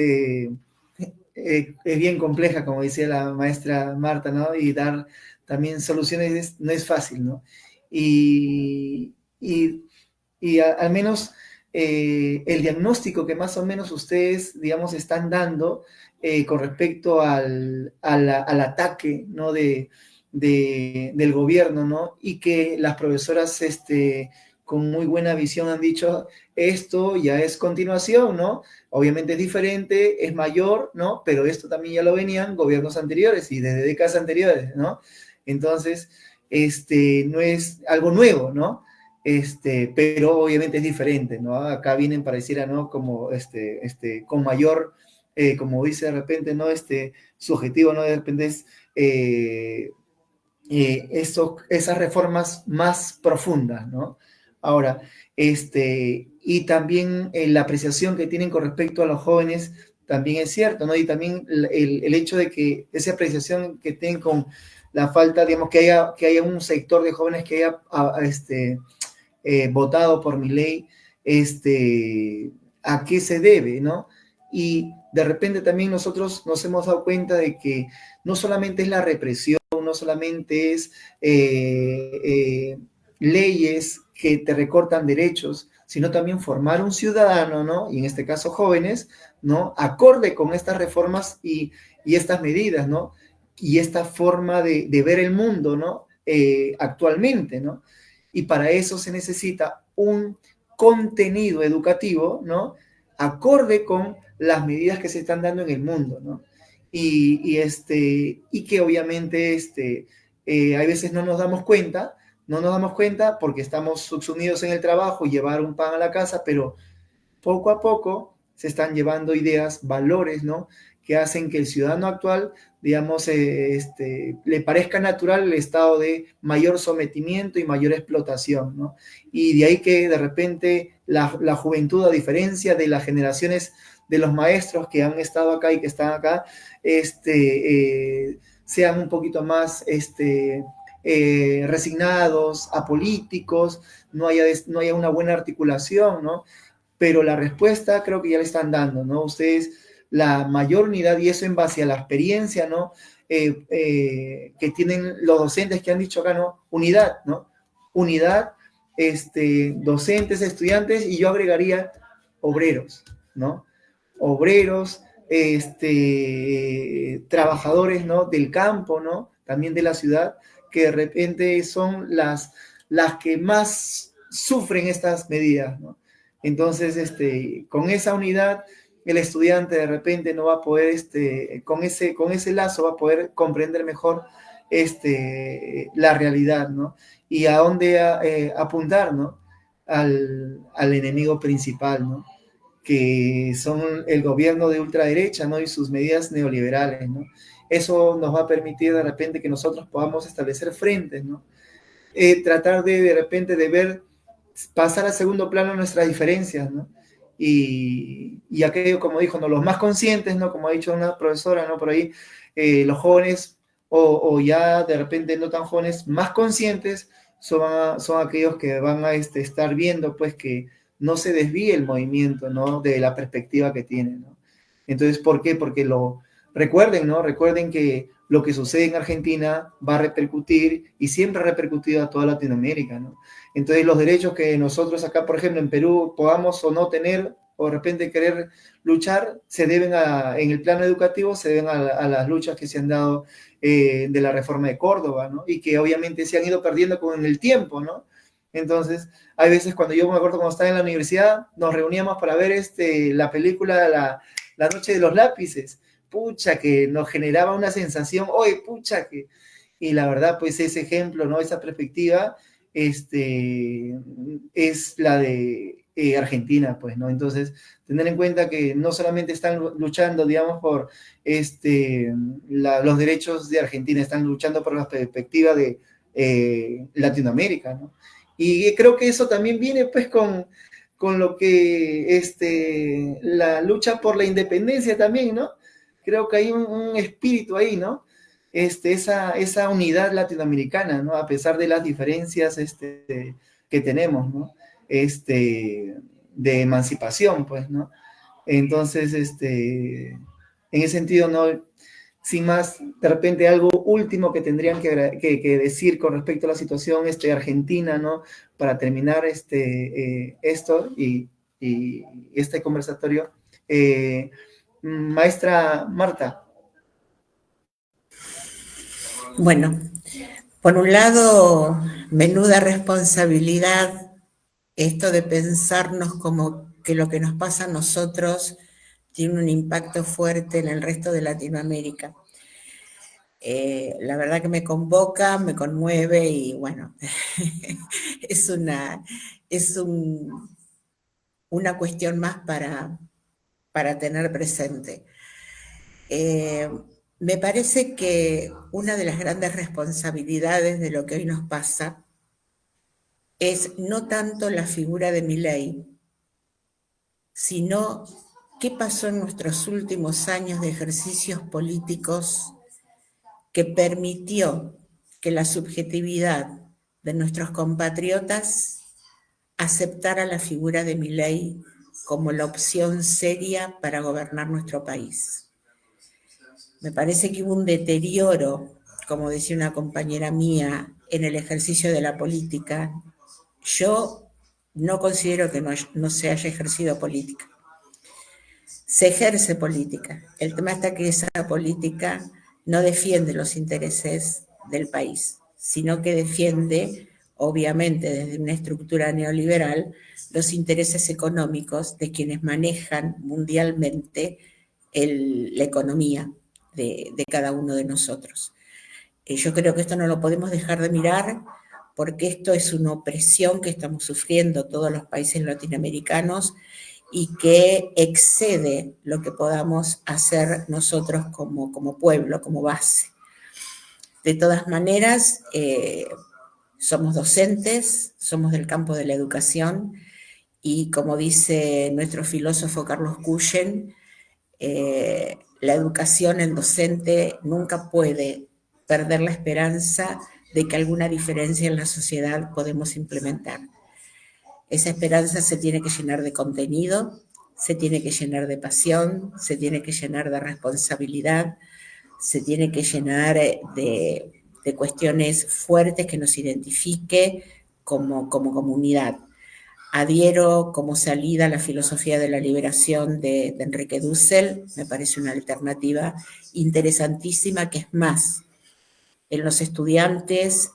bien compleja, como decía la maestra Marta, ¿no? Y dar también soluciones no es fácil, ¿no? Y, y, al menos el diagnóstico que más o menos ustedes, digamos, están dando con respecto al ataque, ¿no? Del gobierno, ¿no? Y que las profesoras con muy buena visión han dicho, esto ya es continuación, ¿no? Obviamente es diferente, es mayor, ¿no? Pero esto también ya lo venían gobiernos anteriores y desde décadas anteriores, ¿no? Entonces, no es algo nuevo, ¿no? Pero obviamente es diferente, ¿no? Acá vienen, pareciera, ¿no? Como, con mayor, como dice de repente, ¿no? Su objetivo, ¿no? De repente es esas reformas más profundas, ¿no? Ahora, y también la apreciación que tienen con respecto a los jóvenes también es cierto, ¿no? Y también el hecho de que esa apreciación que tienen con la falta, digamos, que haya un sector de jóvenes que haya votado por Milei, ¿a qué se debe, no? Y de repente también nosotros nos hemos dado cuenta de que no solamente es la represión, no solamente es leyes que te recortan derechos, sino también formar un ciudadano, ¿no? Y en este caso jóvenes, ¿no? Acorde con estas reformas y estas medidas, ¿no? Y esta forma de ver el mundo, ¿no? Actualmente, ¿no? Y para eso se necesita un contenido educativo, ¿no? Acorde con las medidas que se están dando en el mundo, ¿no? Y que obviamente hay veces no nos damos cuenta porque estamos subsumidos en el trabajo y llevar un pan a la casa, pero poco a poco se están llevando ideas, valores, ¿no? Que hacen que el ciudadano actual, digamos, le parezca natural el estado de mayor sometimiento y mayor explotación, ¿no? Y de ahí que de repente la juventud, a diferencia de las generaciones de los maestros que han estado acá y que están acá, sean un poquito más resignados, apolíticos, no haya una buena articulación, ¿no? Pero la respuesta creo que ya le están dando, ¿no? Ustedes la mayor unidad, y eso en base a la experiencia, ¿no? Que tienen los docentes que han dicho acá, ¿no? Unidad, ¿no? Unidad, docentes, estudiantes, y yo agregaría obreros, ¿no? Obreros, trabajadores, ¿no? Del campo, ¿no? También de la ciudad, que de repente son las que más sufren estas medidas, ¿no? Entonces, con esa unidad, el estudiante de repente no va a poder, con ese lazo va a poder comprender mejor la realidad, ¿no? Y a dónde apuntar, ¿no? Al enemigo principal, ¿no? Que son el gobierno de ultraderecha, ¿no? Y sus medidas neoliberales, ¿no? Eso nos va a permitir de repente que nosotros podamos establecer frentes, ¿no? Tratar de repente de ver, pasar a segundo plano nuestras diferencias, ¿no? Y aquello, como dijo, ¿no? Los más conscientes, ¿no? Como ha dicho una profesora, ¿no? Por ahí, los jóvenes, o ya de repente no tan jóvenes, más conscientes, son aquellos que van a estar viendo, pues, que no se desvíe el movimiento, ¿no? De la perspectiva que tiene, ¿no? Entonces, ¿por qué? Porque recuerden, ¿no? Recuerden que lo que sucede en Argentina va a repercutir, y siempre ha repercutido a toda Latinoamérica, ¿no? Entonces, los derechos que nosotros acá, por ejemplo, en Perú, podamos o no tener, o de repente querer luchar, se deben en el plano educativo, se deben a las luchas que se han dado de la reforma de Córdoba, ¿no? Y que obviamente se han ido perdiendo con el tiempo, ¿no? Entonces, hay veces cuando yo me acuerdo cuando estaba en la universidad, nos reuníamos para ver la película La Noche de los Lápices. Pucha, que nos generaba una sensación, oye, pucha, que... Y la verdad, pues ese ejemplo, ¿no? Esa perspectiva, es la de Argentina, pues, ¿no? Entonces, tener en cuenta que no solamente están luchando, digamos, por los derechos de Argentina, están luchando por la perspectiva de Latinoamérica, ¿no? Y creo que eso también viene, pues, con lo que la lucha por la independencia también, ¿no? Creo que hay un espíritu ahí, ¿no? Esa unidad latinoamericana, ¿no? A pesar de las diferencias que tenemos, ¿no? de emancipación, pues, ¿no? Entonces, en ese sentido, ¿no? Sin más, de repente algo último que tendrían que decir con respecto a la situación argentina, ¿no? Para terminar esto y este conversatorio. Maestra Marta. Bueno, por un lado, menuda responsabilidad esto de pensarnos como que lo que nos pasa a nosotros tiene un impacto fuerte en el resto de Latinoamérica. La verdad que me convoca, me conmueve y bueno, es una cuestión más para tener presente. Me parece que una de las grandes responsabilidades de lo que hoy nos pasa es no tanto la figura de Milei, sino qué pasó en nuestros últimos años de ejercicios políticos que permitió que la subjetividad de nuestros compatriotas aceptara la figura de Milei como la opción seria para gobernar nuestro país. Me parece que hubo un deterioro, como decía una compañera mía, en el ejercicio de la política. Yo no considero que no se haya ejercido política. Se ejerce política. El tema está que esa política no defiende los intereses del país, sino que defiende, obviamente desde una estructura neoliberal, los intereses económicos de quienes manejan mundialmente la economía de cada uno de nosotros. Yo creo que esto no lo podemos dejar de mirar porque esto es una opresión que estamos sufriendo todos los países latinoamericanos y que excede lo que podamos hacer nosotros como pueblo, como base. De todas maneras, somos docentes, somos del campo de la educación y como dice nuestro filósofo Carlos Cuyen, la educación, el docente nunca puede perder la esperanza de que alguna diferencia en la sociedad podemos implementar. Esa esperanza se tiene que llenar de contenido, se tiene que llenar de pasión, se tiene que llenar de responsabilidad, se tiene que llenar de cuestiones fuertes que nos identifique como comunidad. Adhiero como salida a la filosofía de la liberación de Enrique Dussel, me parece una alternativa interesantísima que es más, en los estudiantes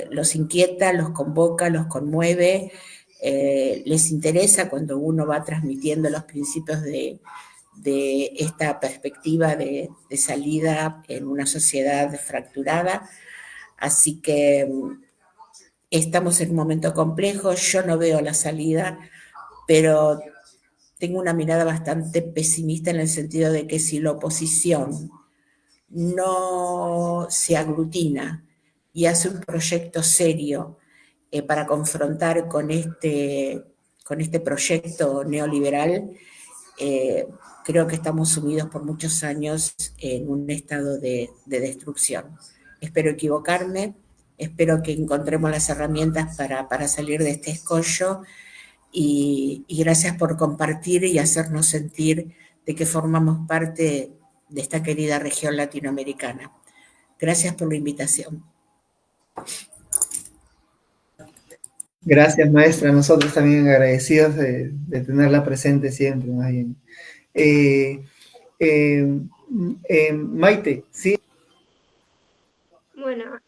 los inquieta, los convoca, los conmueve, les interesa cuando uno va transmitiendo los principios de esta perspectiva de salida en una sociedad fracturada. Así que estamos en un momento complejo, yo no veo la salida, pero tengo una mirada bastante pesimista en el sentido de que si la oposición no se aglutina y hace un proyecto serio para confrontar con este proyecto neoliberal, creo que estamos sumidos por muchos años en un estado de destrucción. Espero equivocarme, espero que encontremos las herramientas para salir de este escollo y gracias por compartir y hacernos sentir de que formamos parte de esta querida región latinoamericana. Gracias por la invitación. Gracias, maestra. Nosotros también agradecidos de tenerla presente siempre, más bien. Maite, ¿sí? Bueno,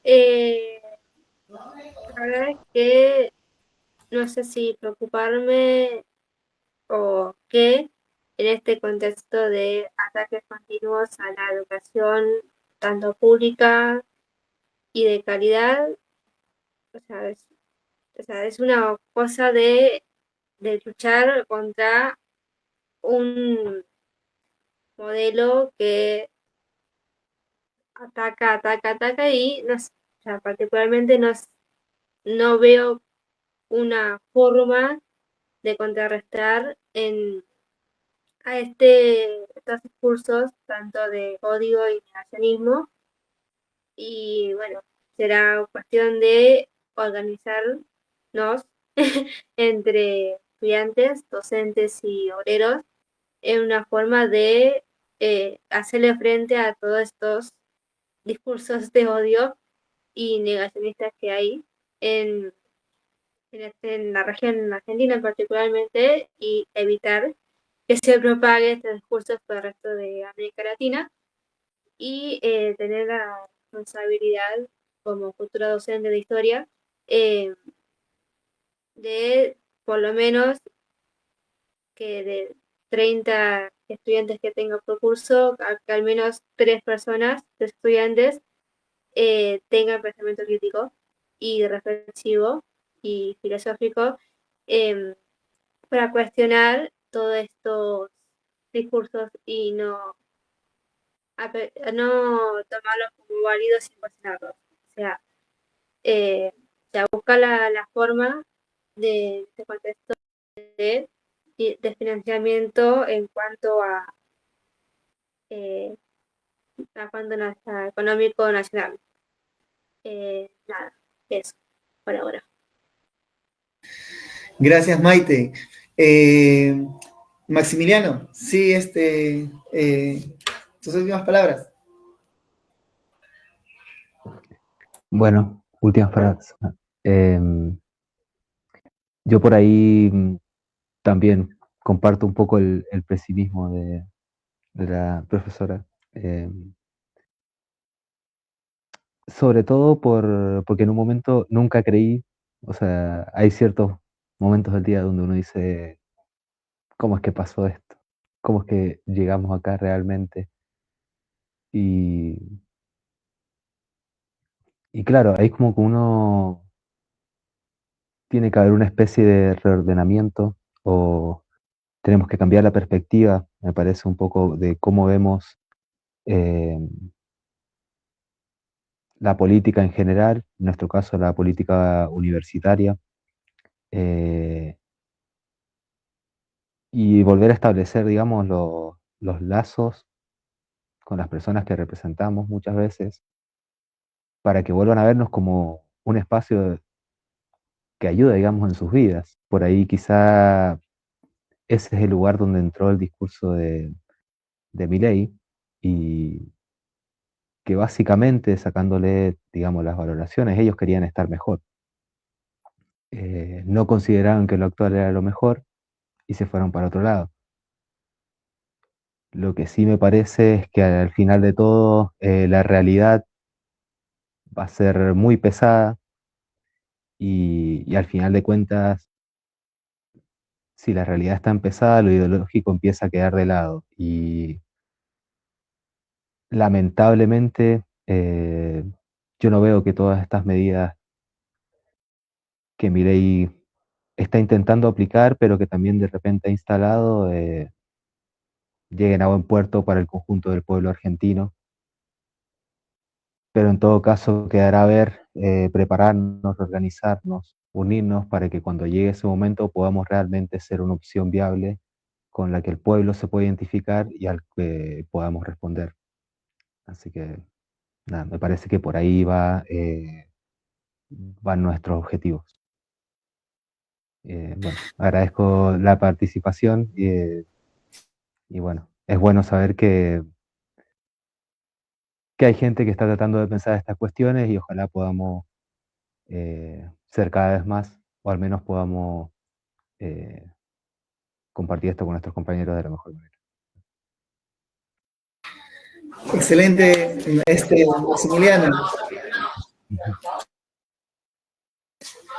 la verdad es que no sé si preocuparme o qué en este contexto de ataques continuos a la educación, tanto pública y de calidad. O sea, es una cosa de luchar contra un modelo que ataca y o sea, particularmente no veo una forma de contrarrestar a estos discursos tanto de odio y negacionismo. Y bueno, será cuestión de organizarnos entre estudiantes, docentes y obreros en una forma de hacerle frente a todos estos discursos de odio y negacionistas que hay en la región argentina particularmente, y evitar que se propague estos discursos por el resto de América Latina, y tener la responsabilidad como futura docente de historia de por lo menos que de 30 estudiantes que tengo por curso, que al menos 3 personas de estudiantes tengan pensamiento crítico y reflexivo y filosófico para cuestionar todos estos discursos y no tomarlos como válidos sin cuestionarlos. O sea, buscar la forma de este contexto de financiamiento en cuanto a económico nacional. Nada, eso, por ahora. Gracias, Maite. Maximiliano, sí, tus últimas palabras. Bueno, últimas palabras. Yo por ahí también comparto un poco el pesimismo de la profesora. Sobre todo porque en un momento nunca creí, o sea, hay ciertos momentos del día donde uno dice, ¿cómo es que pasó esto? ¿Cómo es que llegamos acá realmente? Y claro, ahí como que uno tiene que haber una especie de reordenamiento o tenemos que cambiar la perspectiva, me parece un poco de cómo vemos la política en general, en nuestro caso la política universitaria, y volver a establecer, digamos, los lazos con las personas que representamos muchas veces, para que vuelvan a vernos como un espacio que ayuda, digamos, en sus vidas. Por ahí quizá ese es el lugar donde entró el discurso de Milei, y que básicamente sacándole, digamos, las valoraciones, ellos querían estar mejor. No consideraron que lo actual era lo mejor y se fueron para otro lado. Lo que sí me parece es que al final de todo la realidad va a ser muy pesada y al final de cuentas, si la realidad está pesada, lo ideológico empieza a quedar de lado. Y lamentablemente yo no veo que todas estas medidas que Milei está intentando aplicar, pero que también de repente ha instalado, lleguen a buen puerto para el conjunto del pueblo argentino. Pero en todo caso quedará a ver, prepararnos, organizarnos, unirnos para que cuando llegue ese momento podamos realmente ser una opción viable con la que el pueblo se pueda identificar y al que podamos responder. Así que, nada, me parece que por ahí van nuestros objetivos. Bueno, agradezco la participación y bueno, es bueno saber que hay gente que está tratando de pensar estas cuestiones y ojalá podamos ser cada vez más, o al menos podamos compartir esto con nuestros compañeros de la mejor manera. Excelente, Maximiliano.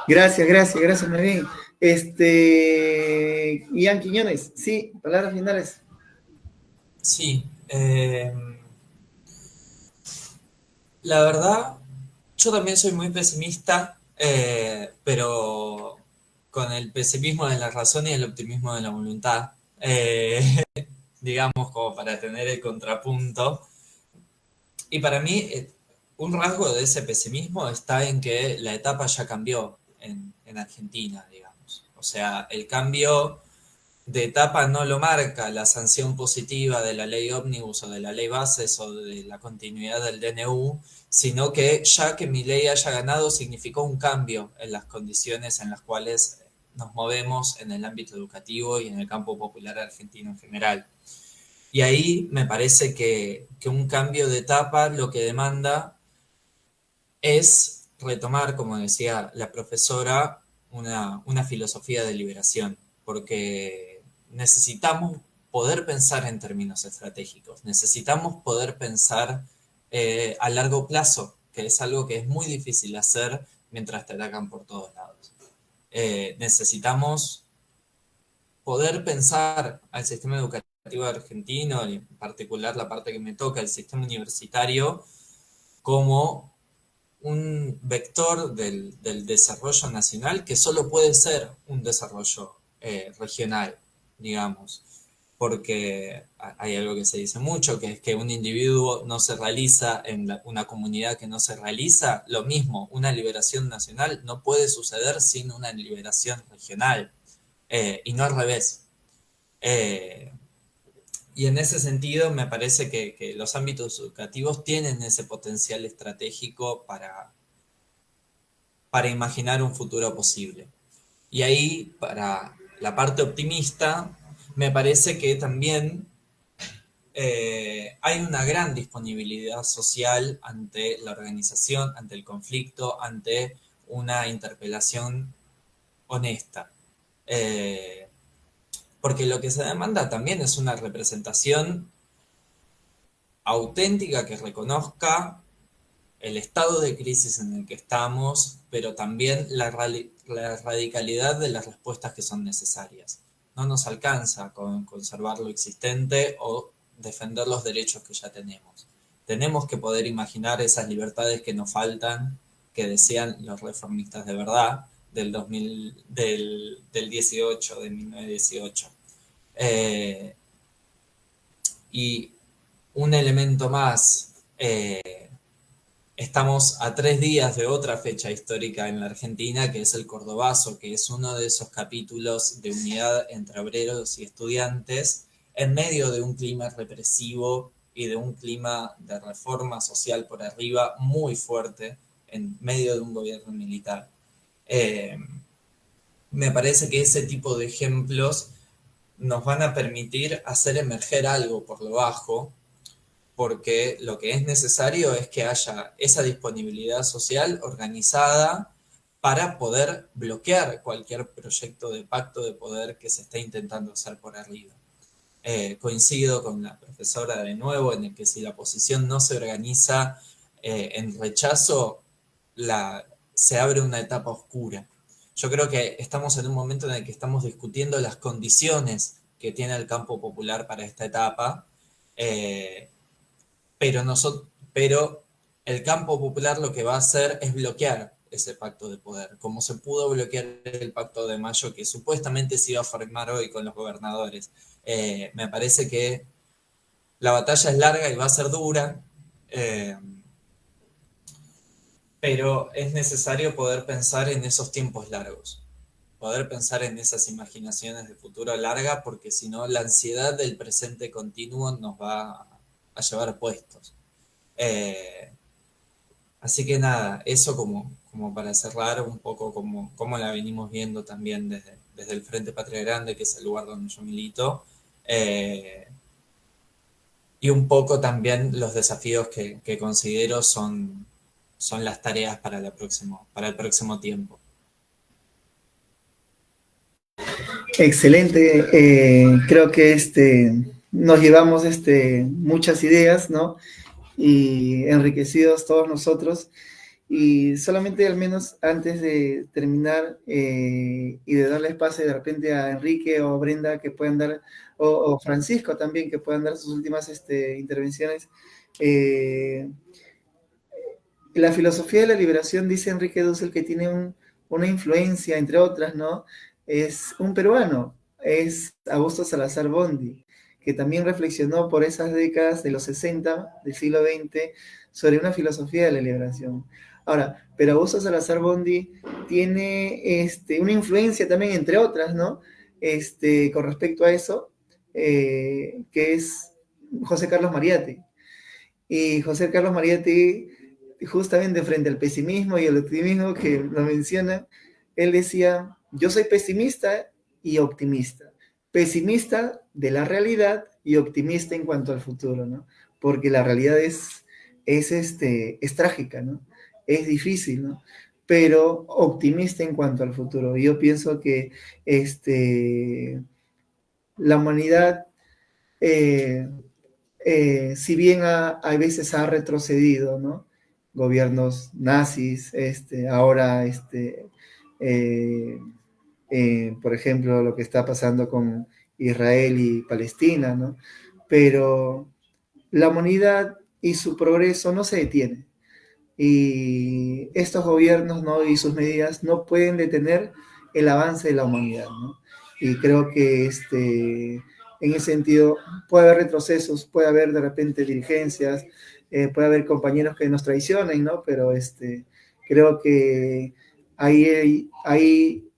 Gracias, muy bien. Ian Quiñones, sí, palabras finales. Sí, la verdad, yo también soy muy pesimista, pero con el pesimismo de la razón y el optimismo de la voluntad, digamos, como para tener el contrapunto. Y para mí, un rasgo de ese pesimismo está en que la etapa ya cambió en Argentina, digamos. O sea, el cambio de etapa no lo marca la sanción positiva de la ley ómnibus o de la ley bases o de la continuidad del DNU, sino que ya que Milei haya ganado significó un cambio en las condiciones en las cuales nos movemos en el ámbito educativo y en el campo popular argentino en general. Y ahí me parece que un cambio de etapa lo que demanda es retomar, como decía la profesora, una filosofía de liberación, porque necesitamos poder pensar en términos estratégicos, necesitamos poder pensar a largo plazo, que es algo que es muy difícil hacer mientras te atacan por todos lados. Necesitamos poder pensar al sistema educativo argentino, y en particular la parte que me toca, el sistema universitario, como un vector del desarrollo nacional que solo puede ser un desarrollo regional, digamos, porque hay algo que se dice mucho, que es que un individuo no se realiza en una comunidad que no se realiza. Lo mismo, una liberación nacional no puede suceder sin una liberación regional, y no al revés. Y en ese sentido me parece que los ámbitos educativos tienen ese potencial estratégico para imaginar un futuro posible. Y ahí, para la parte optimista, me parece que también hay una gran disponibilidad social ante la organización, ante el conflicto, ante una interpelación honesta. Porque lo que se demanda también es una representación auténtica que reconozca el estado de crisis en el que estamos, pero también la radicalidad de las respuestas que son necesarias. No nos alcanza con conservar lo existente o defender los derechos que ya tenemos. Tenemos que poder imaginar esas libertades que nos faltan, que desean los reformistas de verdad, del 18, de 1918. Y un elemento más, estamos a 3 días de otra fecha histórica en la Argentina, que es el Cordobazo, que es uno de esos capítulos de unidad entre obreros y estudiantes, en medio de un clima represivo y de un clima de reforma social por arriba muy fuerte, en medio de un gobierno militar. Me parece que ese tipo de ejemplos nos van a permitir hacer emerger algo por lo bajo, porque lo que es necesario es que haya esa disponibilidad social organizada para poder bloquear cualquier proyecto de pacto de poder que se esté intentando hacer por arriba. Coincido con la profesora de nuevo en el que si la oposición no se organiza en rechazo, se abre una etapa oscura. Yo creo que estamos en un momento en el que estamos discutiendo las condiciones que tiene el campo popular para esta etapa, pero el campo popular lo que va a hacer es bloquear ese pacto de poder, como se pudo bloquear el pacto de mayo que supuestamente se iba a formar hoy con los gobernadores. Me parece que la batalla es larga y va a ser dura, pero es necesario poder pensar en esos tiempos largos, poder pensar en esas imaginaciones de futuro larga, porque si no la ansiedad del presente continuo nos va a llevar puestos. Así que nada, eso como para cerrar un poco como la venimos viendo también desde el Frente Patria Grande, que es el lugar donde yo milito, y un poco también los desafíos que considero son las tareas para el próximo tiempo. Excelente, creo que nos llevamos muchas ideas, ¿no? Y enriquecidos todos nosotros. Y solamente al menos antes de terminar y de darle espacio de repente a Enrique o Brenda que puedan dar, o Francisco también que puedan dar sus últimas intervenciones. La filosofía de la liberación, dice Enrique Dussel, que tiene una influencia, entre otras, ¿no? Es un peruano, es Augusto Salazar Bondy, que también reflexionó por esas décadas de los 60 del siglo XX sobre una filosofía de la liberación. Ahora, pero Augusto Salazar Bondy tiene una influencia también, entre otras, ¿no? Con respecto a eso, que es José Carlos Mariátegui. Y José Carlos Mariátegui, justamente frente al pesimismo y el optimismo que lo menciona, él decía, Yo soy pesimista y optimista. Pesimista de la realidad y optimista en cuanto al futuro, ¿no? Porque la realidad es trágica, ¿no? Es difícil, ¿no? Pero optimista en cuanto al futuro. Yo pienso que la humanidad, si bien a veces ha retrocedido, ¿no? Gobiernos nazis, ahora, por ejemplo, lo que está pasando con Israel y Palestina, ¿no? Pero la humanidad y su progreso no se detiene. Y estos gobiernos, ¿no? Y sus medidas no pueden detener el avance de la humanidad, ¿no? Y creo que en ese sentido puede haber retrocesos, puede haber de repente dirigencias, puede haber compañeros que nos traicionen, ¿no? Pero creo que ahí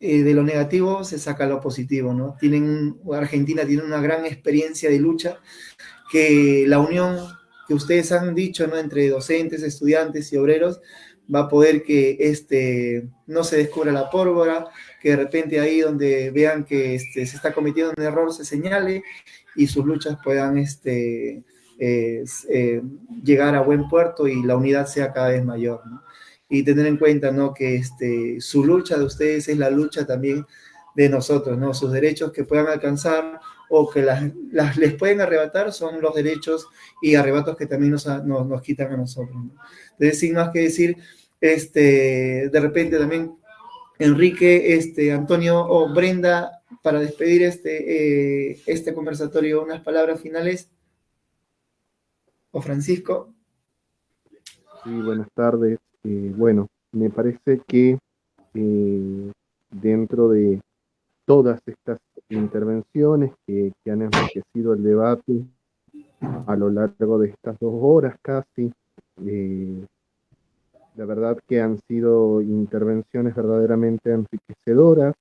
de lo negativo se saca lo positivo, ¿no? Argentina tiene una gran experiencia de lucha, que la unión que ustedes han dicho, ¿no? Entre docentes, estudiantes y obreros, va a poder que no se descubra la pólvora, que de repente ahí donde vean que se está cometiendo un error se señale y sus luchas puedan llegar a buen puerto y la unidad sea cada vez mayor, ¿no? Y tener en cuenta, ¿no? Que su lucha de ustedes es la lucha también de nosotros, ¿no? Sus derechos que puedan alcanzar o que les pueden arrebatar son los derechos y arrebatos que también nos quitan a nosotros, ¿no? Entonces, sin más que decir, de repente también Enrique, Antonio o Brenda, para despedir este conversatorio, unas palabras finales, o Francisco. Sí, buenas tardes. Bueno, me parece que dentro de todas estas intervenciones que han enriquecido el debate a lo largo de estas 2 horas casi, la verdad que han sido intervenciones verdaderamente enriquecedoras,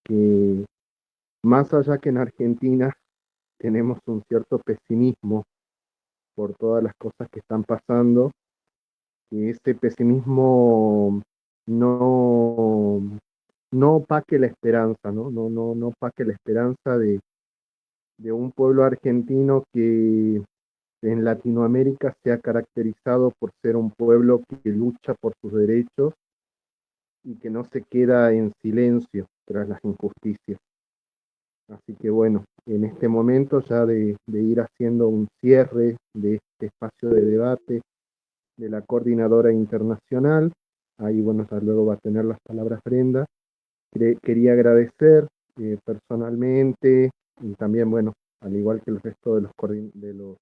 que más allá que en Argentina tenemos un cierto pesimismo por todas las cosas que están pasando, que ese pesimismo no opaque la esperanza, no opaque la esperanza de un pueblo argentino que en Latinoamérica se ha caracterizado por ser un pueblo que lucha por sus derechos y que no se queda en silencio tras las injusticias. Así que bueno, en este momento ya de ir haciendo un cierre de este espacio de debate de la coordinadora internacional, ahí bueno, ya luego va a tener las palabras Brenda. Quería agradecer personalmente y también, bueno, al igual que el resto de los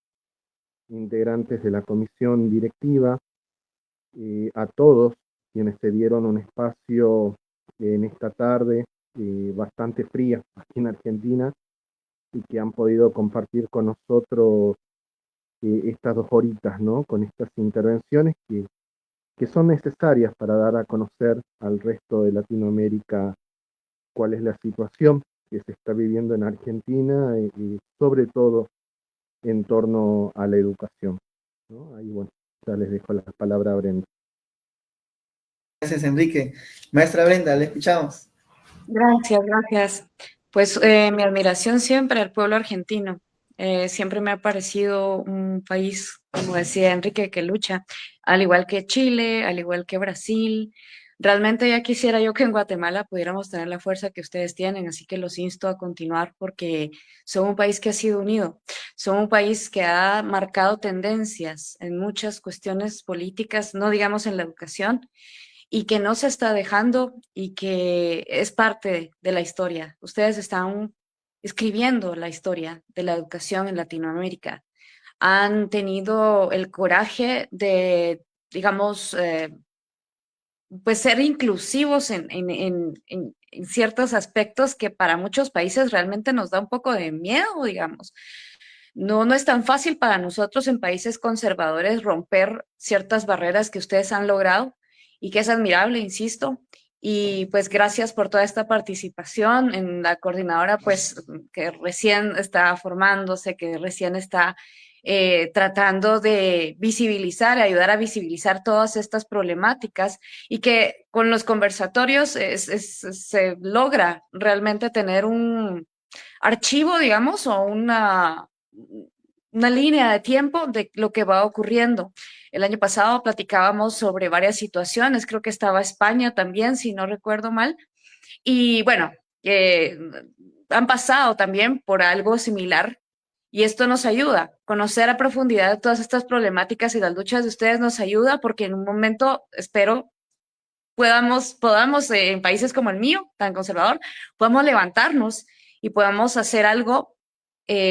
integrantes de la comisión directiva, a todos quienes se dieron un espacio en esta tarde bastante fría aquí en Argentina y que han podido compartir con nosotros estas 2 horitas, ¿no? Con estas intervenciones que son necesarias para dar a conocer al resto de Latinoamérica cuál es la situación que se está viviendo en Argentina y sobre todo en torno a la educación, ¿no? Ahí bueno, ya les dejo la palabra a Brenda. Gracias, Enrique. Maestra Brenda, le escuchamos. Gracias. Pues mi admiración siempre al pueblo argentino. Siempre me ha parecido un país, como decía Enrique, que lucha, al igual que Chile, al igual que Brasil. Realmente ya quisiera yo que en Guatemala pudiéramos tener la fuerza que ustedes tienen, así que los insto a continuar porque son un país que ha sido unido, son un país que ha marcado tendencias en muchas cuestiones políticas, no digamos en la educación, y que no se está dejando y que es parte de la historia. Ustedes están escribiendo la historia de la educación en Latinoamérica. Han tenido el coraje de, digamos, pues ser inclusivos en ciertos aspectos que para muchos países realmente nos da un poco de miedo, digamos. No es tan fácil para nosotros en países conservadores romper ciertas barreras que ustedes han logrado y que es admirable, insisto. Y pues gracias por toda esta participación en la coordinadora, pues que recién está formándose, que recién está tratando de visibilizar, ayudar a visibilizar todas estas problemáticas y que con los conversatorios se logra realmente tener un archivo, digamos, o una línea de tiempo de lo que va ocurriendo. El año pasado platicábamos sobre varias situaciones, creo que estaba España también, si no recuerdo mal, y bueno, han pasado también por algo similar y esto nos ayuda. Conocer a profundidad todas estas problemáticas y las luchas de ustedes nos ayuda porque en un momento, espero, podamos en países como el mío, tan conservador, podamos levantarnos y podamos hacer algo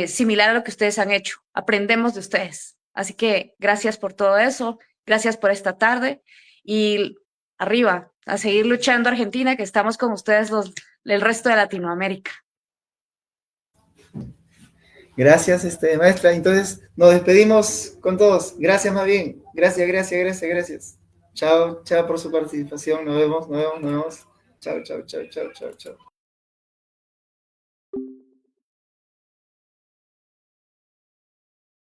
similar a lo que ustedes han hecho. Aprendemos de ustedes. Así que gracias por todo eso, gracias por esta tarde y arriba, a seguir luchando Argentina, que estamos con ustedes el resto de Latinoamérica. Gracias, maestra. Entonces, nos despedimos con todos. Gracias, más bien. Gracias. Chao por su participación. Nos vemos. Chao.